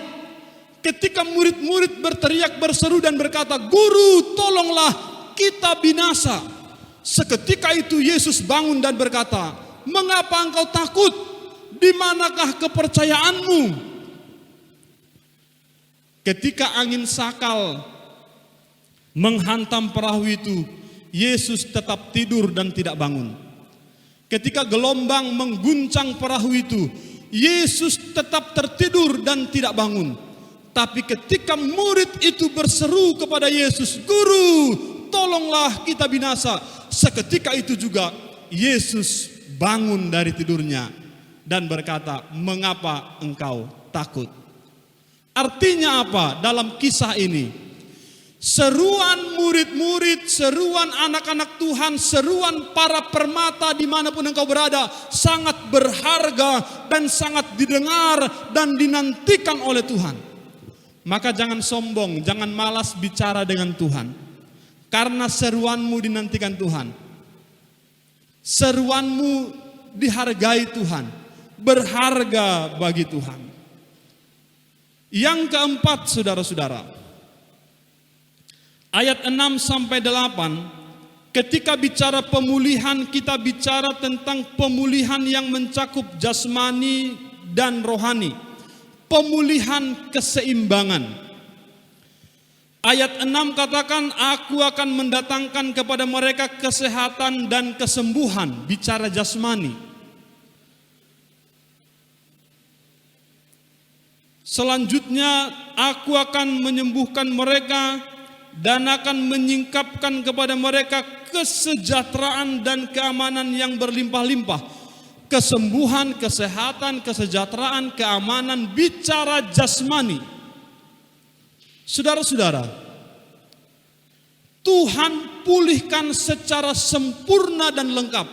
ketika murid-murid berteriak, berseru dan berkata, "Guru, tolonglah, kita binasa." Seketika itu Yesus bangun dan berkata, "Mengapa engkau takut? Di manakah kepercayaanmu?" Ketika angin sakal menghantam perahu itu, Yesus tetap tidur dan tidak bangun. Ketika gelombang mengguncang perahu itu, Yesus tetap tertidur dan tidak bangun. Tapi ketika murid itu berseru kepada Yesus, "Guru, tolonglah, kita binasa." Seketika itu juga Yesus bangun dari tidurnya dan berkata, "Mengapa engkau takut?" Artinya apa dalam kisah ini? Seruan murid-murid, seruan anak-anak Tuhan, seruan para permata dimanapun engkau berada sangat berharga dan sangat didengar dan dinantikan oleh Tuhan. Maka jangan sombong, jangan malas bicara dengan Tuhan. Karena seruanmu dinantikan Tuhan. Seruanmu dihargai Tuhan, berharga bagi Tuhan. Yang keempat, saudara-saudara, ayat 6 sampai 8, ketika bicara pemulihan, kita bicara tentang pemulihan yang mencakup jasmani dan rohani. Pemulihan keseimbangan. Ayat 6 katakan, "Aku akan mendatangkan kepada mereka kesehatan dan kesembuhan." Bicara jasmani. Selanjutnya, "Aku akan menyembuhkan mereka dan akan menyingkapkan kepada mereka kesejahteraan dan keamanan yang berlimpah-limpah." Kesembuhan, kesehatan, kesejahteraan, keamanan, bicara jasmani. Saudara-saudara, Tuhan pulihkan secara sempurna dan lengkap.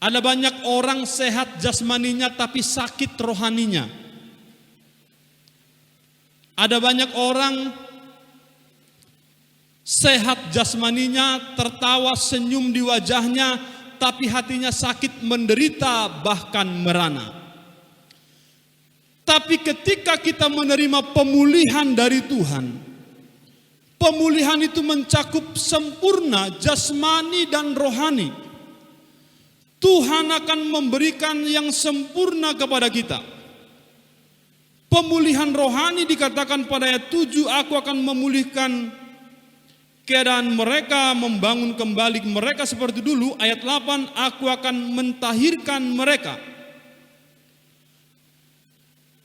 Ada banyak orang sehat jasmaninya tapi sakit rohaninya. Ada banyak orang sehat jasmaninya, tertawa, senyum di wajahnya, tapi hatinya sakit, menderita, bahkan merana. Tapi ketika kita menerima pemulihan dari Tuhan, pemulihan itu mencakup sempurna jasmani dan rohani. Tuhan akan memberikan yang sempurna kepada kita. Pemulihan rohani dikatakan pada ayat 7, "Aku akan memulihkan keadaan mereka, membangun kembali mereka seperti dulu." Ayat 8, "Aku akan mentahirkan mereka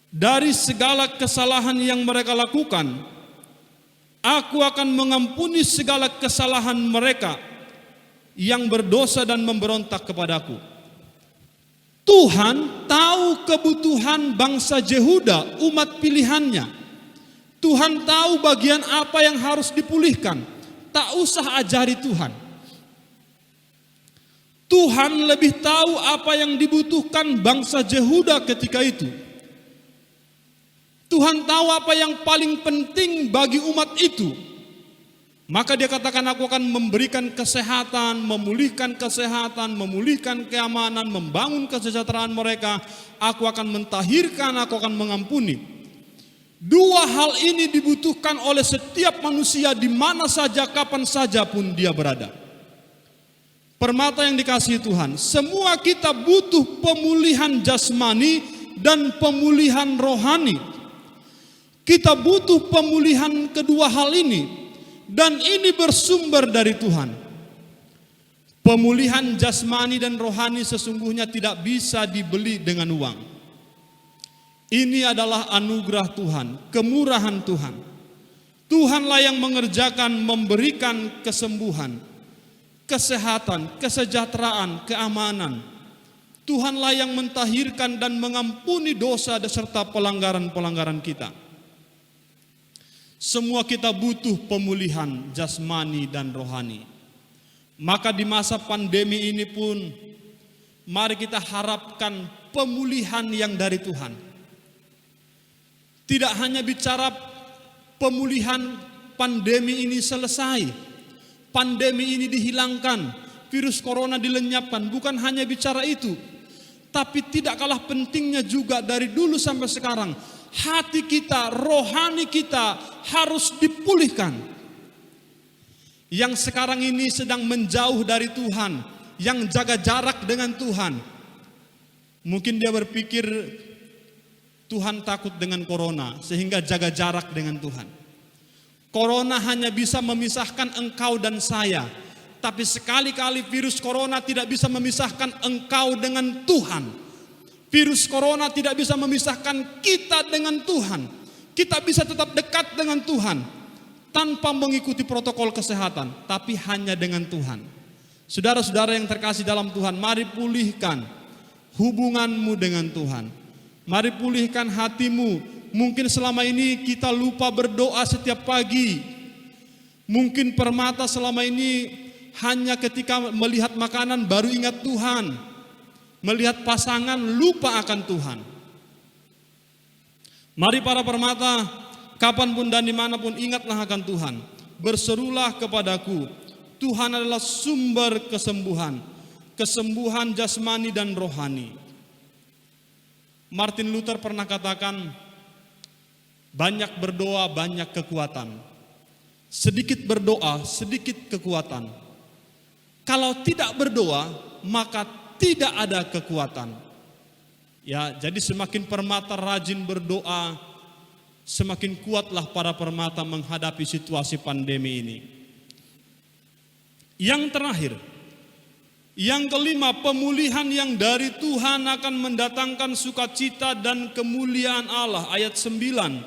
dari segala kesalahan yang mereka lakukan. Aku akan mengampuni segala kesalahan mereka yang berdosa dan memberontak kepadaku." Tuhan tahu kebutuhan bangsa Yehuda, umat pilihannya. Tuhan tahu bagian apa yang harus dipulihkan. Tak usah ajari Tuhan. Tuhan lebih tahu apa yang dibutuhkan bangsa Yehuda ketika itu. Tuhan tahu apa yang paling penting bagi umat itu. Maka dia katakan, aku akan memberikan kesehatan, memulihkan kesehatan, memulihkan keamanan, membangun kesejahteraan mereka. Aku akan mentahirkan, aku akan mengampuni. Dua hal ini dibutuhkan oleh setiap manusia di mana saja, kapan saja pun dia berada. Permata yang dikasihi Tuhan, semua kita butuh pemulihan jasmani dan pemulihan rohani. Kita butuh pemulihan kedua hal ini. Dan ini bersumber dari Tuhan. Pemulihan jasmani dan rohani sesungguhnya tidak bisa dibeli dengan uang. Ini adalah anugerah Tuhan, kemurahan Tuhan. Tuhanlah yang mengerjakan, memberikan kesembuhan, kesehatan, kesejahteraan, keamanan. Tuhanlah yang mentahirkan dan mengampuni dosa serta pelanggaran-pelanggaran kita. Semua kita butuh pemulihan jasmani dan rohani. Maka di masa pandemi ini pun, mari kita harapkan pemulihan yang dari Tuhan. Tidak hanya bicara pemulihan pandemi ini selesai, pandemi ini dihilangkan, virus corona dilenyapkan, bukan hanya bicara itu. Tapi tidak kalah pentingnya juga dari dulu sampai sekarang, hati kita, rohani kita harus dipulihkan. Yang sekarang ini sedang menjauh dari Tuhan, yang jaga jarak dengan Tuhan. Mungkin dia berpikir Tuhan takut dengan corona sehingga jaga jarak dengan Tuhan. Corona hanya bisa memisahkan engkau dan saya. Tapi sekali-kali virus corona tidak bisa memisahkan engkau dengan Tuhan. Virus corona tidak bisa memisahkan kita dengan Tuhan. Kita bisa tetap dekat dengan Tuhan tanpa mengikuti protokol kesehatan, tapi hanya dengan Tuhan. Saudara-saudara yang terkasih dalam Tuhan, mari pulihkan hubunganmu dengan Tuhan. Mari pulihkan hatimu. Mungkin selama ini kita lupa berdoa setiap pagi. Mungkin Permata selama ini hanya ketika melihat makanan baru ingat Tuhan. Melihat pasangan lupa akan Tuhan. Mari para Permata, kapanpun dan dimanapun ingatlah akan Tuhan. Berserulah kepadaku. Tuhan adalah sumber kesembuhan. Kesembuhan jasmani dan rohani. Martin Luther pernah katakan, banyak berdoa, banyak kekuatan. Sedikit berdoa, sedikit kekuatan. Kalau tidak berdoa, maka tidak ada kekuatan. Ya, jadi semakin Permata rajin berdoa, semakin kuatlah para Permata menghadapi situasi pandemi ini. Yang terakhir, yang kelima, pemulihan yang dari Tuhan akan mendatangkan sukacita dan kemuliaan Allah. Ayat 9.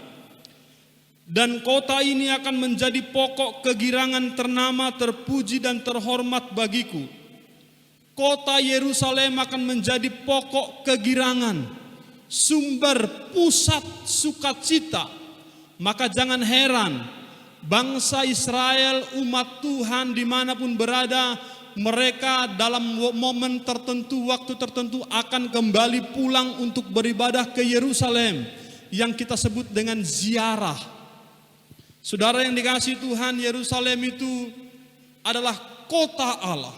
Dan kota ini akan menjadi pokok kegirangan ternama, terpuji dan terhormat bagiku. Kota Yerusalem akan menjadi pokok kegirangan, sumber pusat sukacita. Maka jangan heran, bangsa Israel, umat Tuhan dimanapun berada, mereka dalam momen tertentu, waktu tertentu akan kembali pulang untuk beribadah ke Yerusalem, yang kita sebut dengan ziarah. Saudara yang dikasihi Tuhan, Yerusalem itu adalah kota Allah.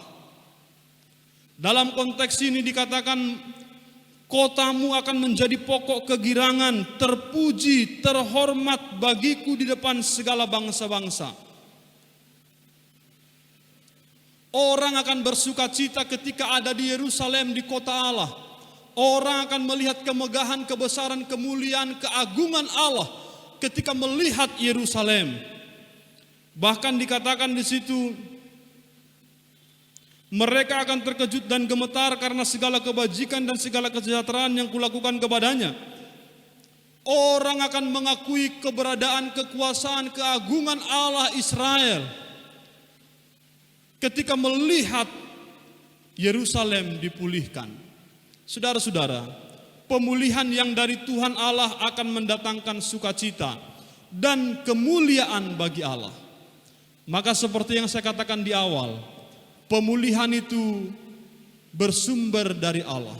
Dalam konteks ini dikatakan, kotamu akan menjadi pokok kegirangan, terpuji, terhormat bagiku di depan segala bangsa-bangsa. Orang akan bersuka cita ketika ada di Yerusalem, di kota Allah. Orang akan melihat kemegahan, kebesaran, kemuliaan, keagungan Allah ketika melihat Yerusalem. Bahkan dikatakan di situ, mereka akan terkejut dan gemetar karena segala kebajikan dan segala kesejahteraan yang kulakukan kepadanya. Orang akan mengakui keberadaan, kekuasaan, keagungan Allah Israel ketika melihat Yerusalem dipulihkan. Saudara-saudara, pemulihan yang dari Tuhan Allah akan mendatangkan sukacita dan kemuliaan bagi Allah. Maka seperti yang saya katakan di awal, pemulihan itu bersumber dari Allah,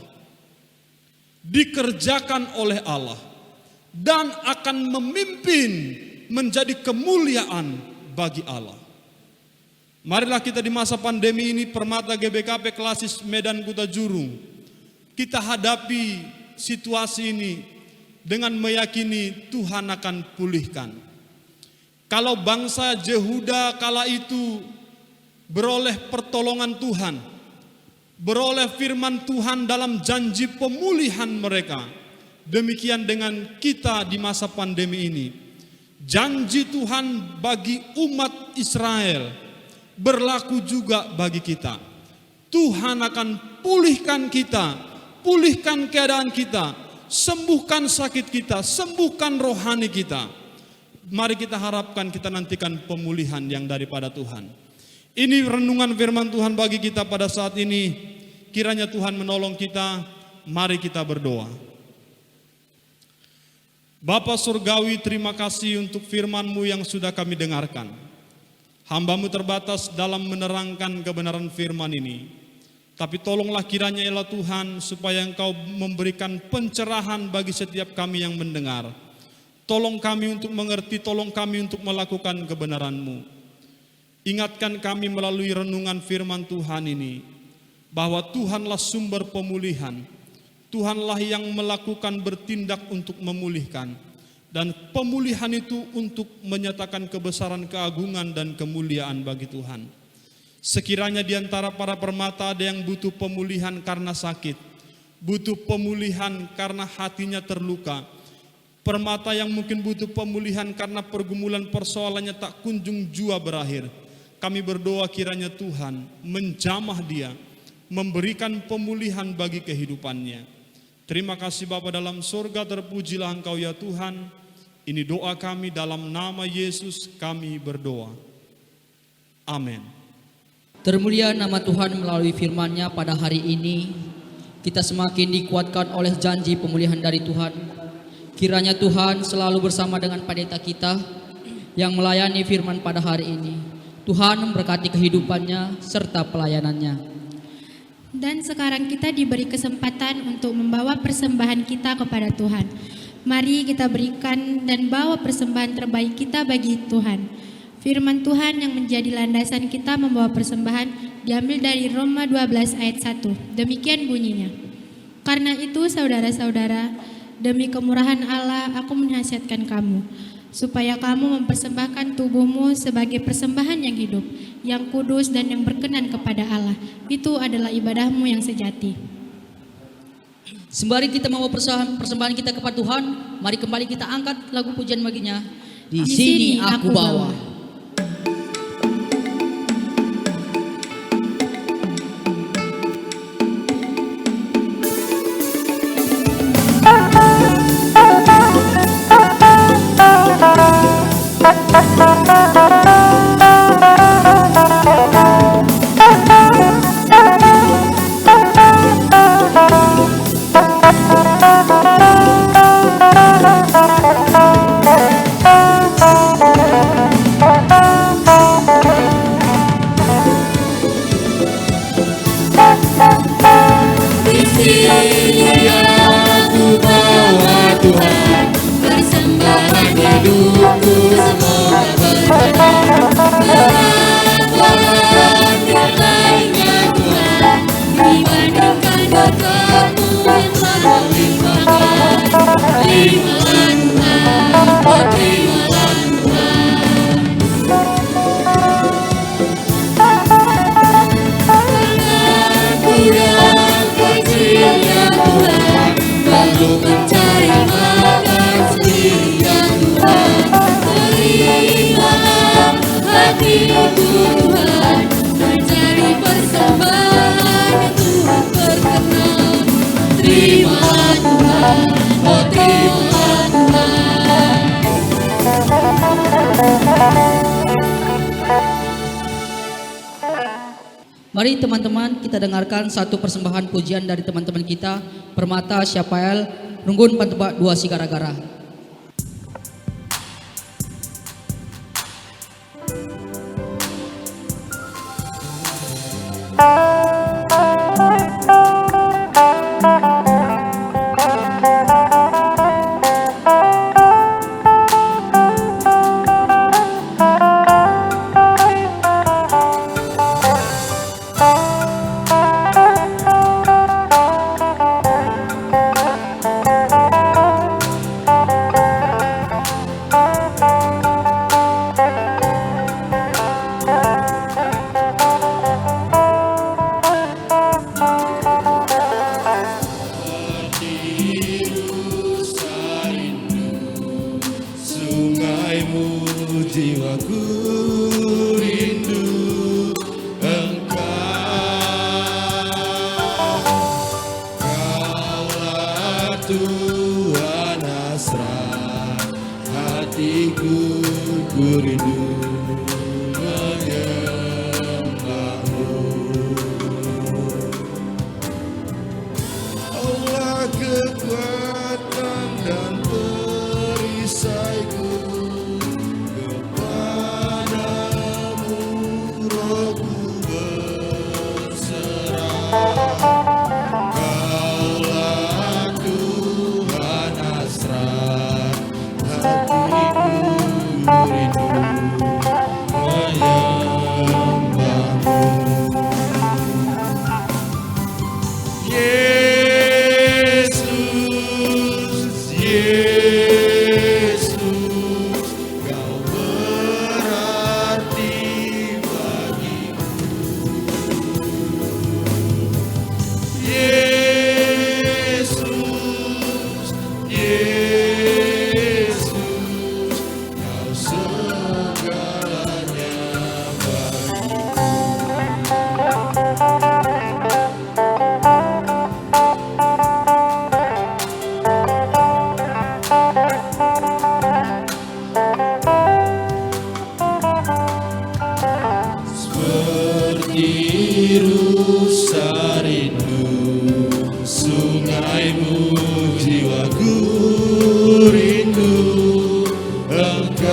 dikerjakan oleh Allah, dan akan memimpin menjadi kemuliaan bagi Allah. Marilah kita di masa pandemi ini Permata GBKP Klasis Medan Kota Jurung, kita hadapi situasi ini dengan meyakini Tuhan akan pulihkan. Kalau bangsa Yehuda kala itu beroleh pertolongan Tuhan, beroleh firman Tuhan dalam janji pemulihan mereka, demikian dengan kita di masa pandemi ini. Janji Tuhan bagi umat Israel berlaku juga bagi kita. Tuhan akan pulihkan kita, pulihkan keadaan kita, sembuhkan sakit kita, sembuhkan rohani kita. Mari kita harapkan, kita nantikan pemulihan yang daripada Tuhan. Ini renungan firman Tuhan bagi kita pada saat ini. Kiranya Tuhan menolong kita. Mari kita berdoa. Bapa Surgawi, terima kasih untuk firman-Mu yang sudah kami dengarkan. Hamba-Mu terbatas dalam menerangkan kebenaran firman ini. Tapi tolonglah kiranya Allah Tuhan, supaya Engkau memberikan pencerahan bagi setiap kami yang mendengar. Tolong kami untuk mengerti, tolong kami untuk melakukan kebenaran-Mu. Ingatkan kami melalui renungan firman Tuhan ini, bahwa Tuhanlah sumber pemulihan. Tuhanlah yang melakukan bertindak untuk memulihkan. Dan pemulihan itu untuk menyatakan kebesaran, keagungan, dan kemuliaan bagi Tuhan. Sekiranya di antara para permata ada yang butuh pemulihan karena sakit, butuh pemulihan karena hatinya terluka, permata yang mungkin butuh pemulihan karena pergumulan persoalannya tak kunjung jua berakhir, kami berdoa kiranya Tuhan menjamah dia, memberikan pemulihan bagi kehidupannya. Terima kasih Bapa dalam surga, terpujilah Engkau ya Tuhan. Ini doa kami dalam nama Yesus kami berdoa. Amin. Termulia nama Tuhan melalui firman-Nya pada hari ini. Kita semakin dikuatkan oleh janji pemulihan dari Tuhan. Kiranya Tuhan selalu bersama dengan pendeta kita yang melayani firman pada hari ini. Tuhan memberkati kehidupannya serta pelayanannya. Dan sekarang kita diberi kesempatan untuk membawa persembahan kita kepada Tuhan. Mari kita berikan dan bawa persembahan terbaik kita bagi Tuhan. Firman Tuhan yang menjadi landasan kita membawa persembahan diambil dari Roma 12 ayat 1. Demikian bunyinya. Karena itu saudara-saudara, demi kemurahan Allah aku menasihatkan kamu, supaya kamu mempersembahkan tubuhmu sebagai persembahan yang hidup, yang kudus dan yang berkenan kepada Allah. Itu adalah ibadahmu yang sejati. Sembari kita membawa persembahan kita kepada Tuhan, mari kembali kita angkat lagu pujian baginya. Di sini aku bawa. Mari teman-teman kita dengarkan satu persembahan pujian dari teman-teman kita, Permata Syafael, Runggun Pantebak 2 Sigara-gara. hatiku ku rindu menyembahmu. Allah kekuatan dan perisaiku, kepadamu rohku berserah. Kaulah Tuhan hasrat hatiku rindu menyembahmu. Yesus, Yesus, Kau berarti bagiku. Yesus, Yesus, Kau segalanya bagiku. Seperti rusa rindu sungaimu, jiwaku rindu Engkau.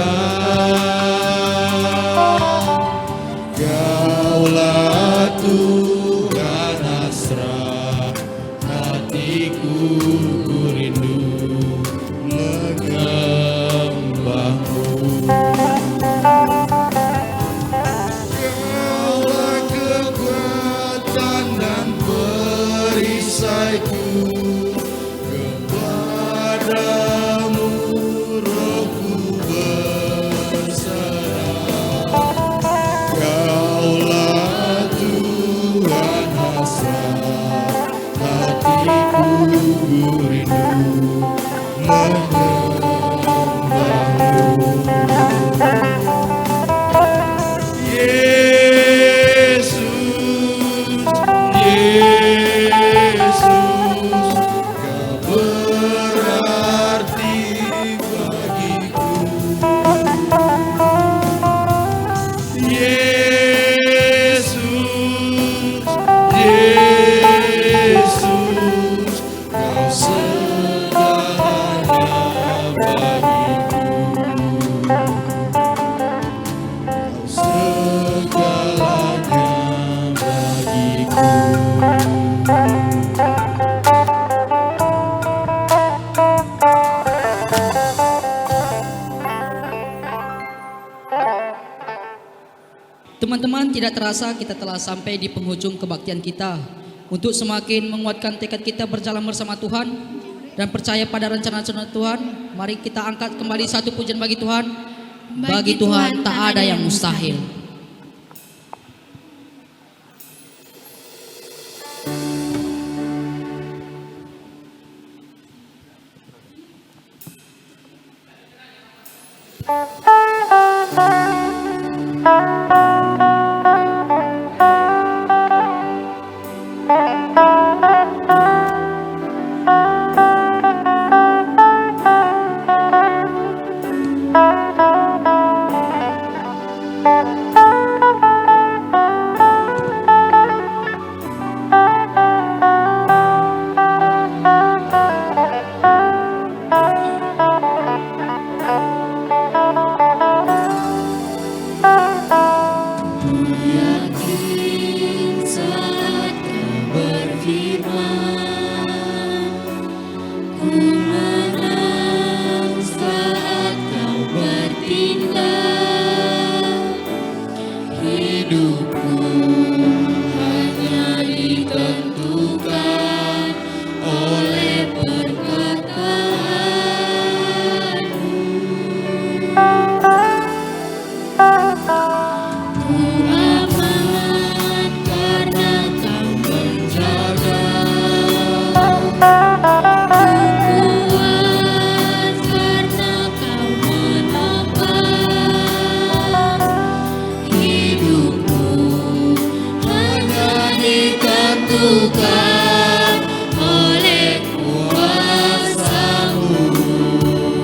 Kaulah Tuhan hasrat hatiku ku rindu menyembahmu. Kaulah kekuatan dan perisaiku, kepadamu rohku berserah. Kaulah Tuhan hasrat hatiku rindu menyembahmu. Yesus, Yesus, Kau berarti bagiku. Yesus, Yesus, Kau segalanya bagiku. Kau segalanya bagiku. Teman-teman, tidak terasa kita telah sampai di penghujung kebaktian kita. Untuk semakin menguatkan tekad kita berjalan bersama Tuhan dan percaya pada rencana-rencana Tuhan, mari kita angkat kembali satu pujian bagi Tuhan. Bagi Tuhan tak ada yang mustahil.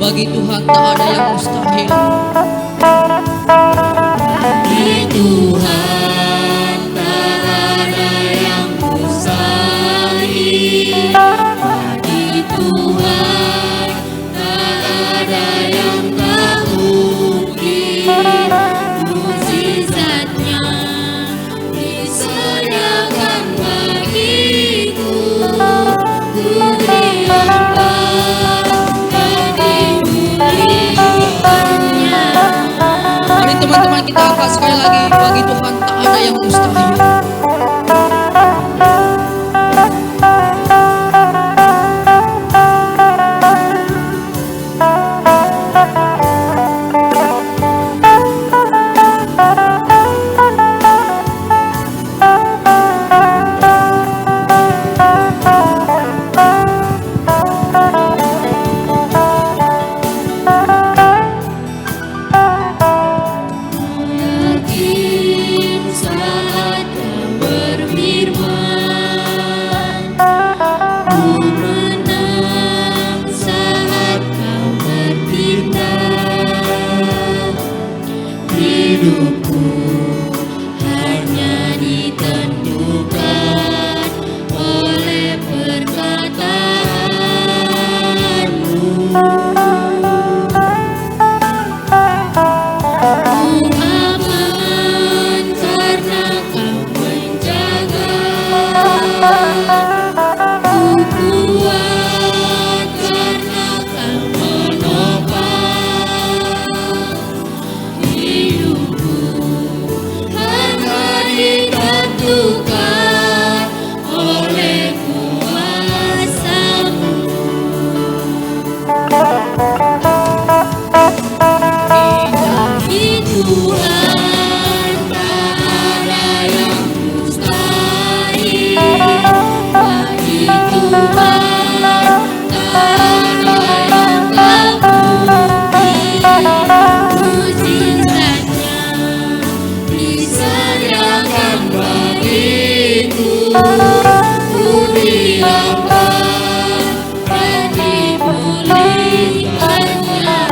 Bagi Tuhan tak ada yang mustahil. Bagi Tuhan tak ada yang mustahil. Bagi Tuhan tak ada yang tak mungkin. Mukjizatnya disediakan bagiku. Ku diangkat dan dimuliakannya. Mari teman-teman kita angkat sekali lagi. Bagi Tuhan tak ada yang mustahil. Yakin saat Kau berfirman, ku menang saat Kau bertindak. Hidupku hanya ditentukan oleh perkataanmu. Ku aman karena Kau menjaga. Ku kuat karena Kau menopang. Hidupku hanya ditentukan oleh kuasa-Mu. Bagi Tuhan tak ada yang mustahil. Bagi Tuhan tak ada yang tak mungkin. Mukjizatnya disediakan bagiku. Ku diangkat dan dimuliakannya.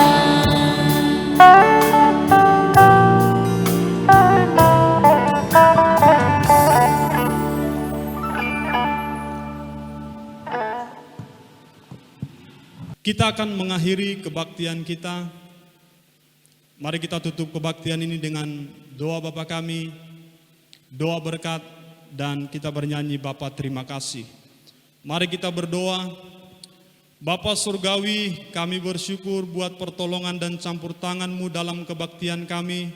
Kita akan mengakhiri kebaktian kita. Mari kita tutup kebaktian ini dengan doa Bapa kami, doa berkat, dan kita bernyanyi Bapa terima kasih. Mari kita berdoa. Bapa Surgawi, kami bersyukur buat pertolongan dan campur tangan-Mu dalam kebaktian kami.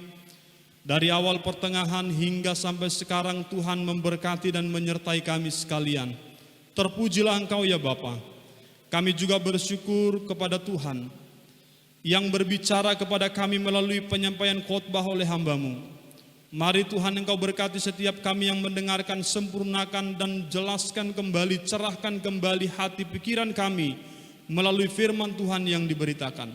Dari awal pertengahan hingga sampai sekarang Tuhan memberkati dan menyertai kami sekalian. Terpujilah Engkau ya Bapa. Kami juga bersyukur kepada Tuhan yang berbicara kepada kami melalui penyampaian khotbah oleh hamba-Mu. Mari Tuhan Engkau berkati setiap kami yang mendengarkan, sempurnakan dan jelaskan kembali, cerahkan kembali hati pikiran kami melalui firman Tuhan yang diberitakan.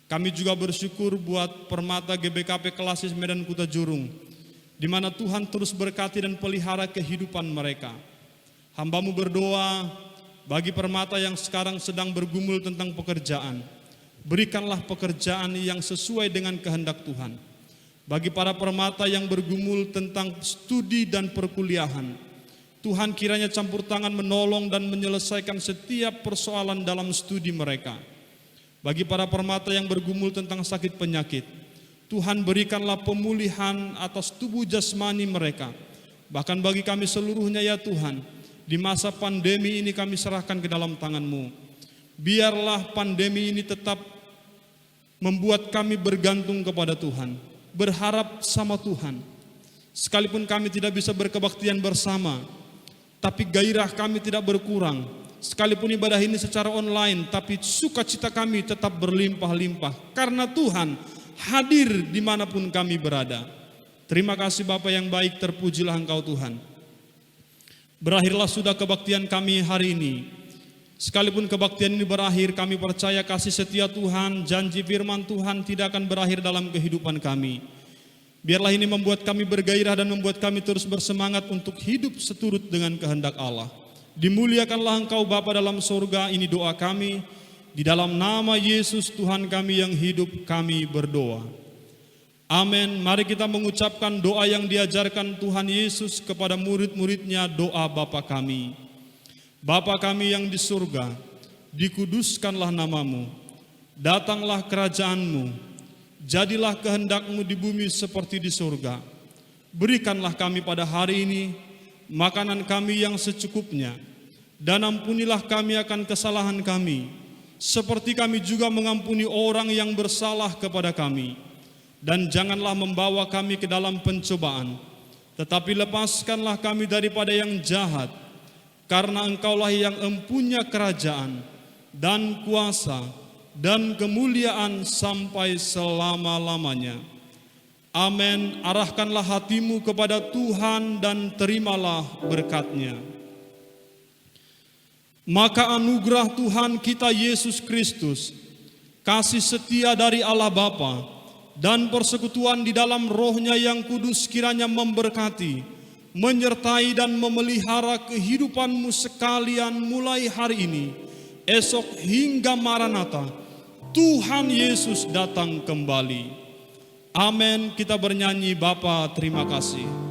Kami juga bersyukur buat Permata GBKP Klasis Medan Kuta Jurung, di mana Tuhan terus berkati dan pelihara kehidupan mereka. Hamba-Mu berdoa bagi Permata yang sekarang sedang bergumul tentang pekerjaan. Berikanlah pekerjaan yang sesuai dengan kehendak Tuhan. Bagi para Permata yang bergumul tentang studi dan perkuliahan, Tuhan kiranya campur tangan menolong dan menyelesaikan setiap persoalan dalam studi mereka. Bagi para Permata yang bergumul tentang sakit penyakit, Tuhan berikanlah pemulihan atas tubuh jasmani mereka. Bahkan bagi kami seluruhnya ya Tuhan, di masa pandemi ini kami serahkan ke dalam tangan-Mu. Biarlah pandemi ini tetap membuat kami bergantung kepada Tuhan, berharap sama Tuhan. Sekalipun kami tidak bisa berkebaktian bersama, tapi gairah kami tidak berkurang. Sekalipun ibadah ini secara online, tapi sukacita kami tetap berlimpah-limpah. Karena Tuhan hadir dimanapun kami berada. Terima kasih Bapa yang baik, terpujilah Engkau Tuhan. Berakhirlah sudah kebaktian kami hari ini. Sekalipun kebaktian ini berakhir, kami percaya kasih setia Tuhan, janji firman Tuhan tidak akan berakhir dalam kehidupan kami. Biarlah ini membuat kami bergairah dan membuat kami terus bersemangat untuk hidup seturut dengan kehendak Allah. Dimuliakanlah Engkau Bapa dalam surga, ini doa kami. Di dalam nama Yesus Tuhan kami yang hidup kami berdoa. Amin. Mari kita mengucapkan doa yang diajarkan Tuhan Yesus kepada murid-muridnya, doa Bapa kami. Bapa kami yang di surga, dikuduskanlah namamu, datanglah kerajaanmu, jadilah kehendak-Mu di bumi seperti di surga. Berikanlah kami pada hari ini makanan kami yang secukupnya, dan ampunilah kami akan kesalahan kami, seperti kami juga mengampuni orang yang bersalah kepada kami. Dan janganlah membawa kami ke dalam pencobaan, tetapi lepaskanlah kami daripada yang jahat, karena Engkaulah yang empunya kerajaan, dan kuasa, dan kemuliaan sampai selama-lamanya. Amin. Arahkanlah hatimu kepada Tuhan dan terimalah berkat-Nya. Maka anugerah Tuhan kita Yesus Kristus, kasih setia dari Allah Bapa, dan persekutuan di dalam Roh-Nya yang kudus kiranya memberkati, menyertai dan memelihara kehidupanmu sekalian mulai hari ini, esok hingga Maranatha, Tuhan Yesus datang kembali. Amin. Kita bernyanyi, Bapa terima kasih.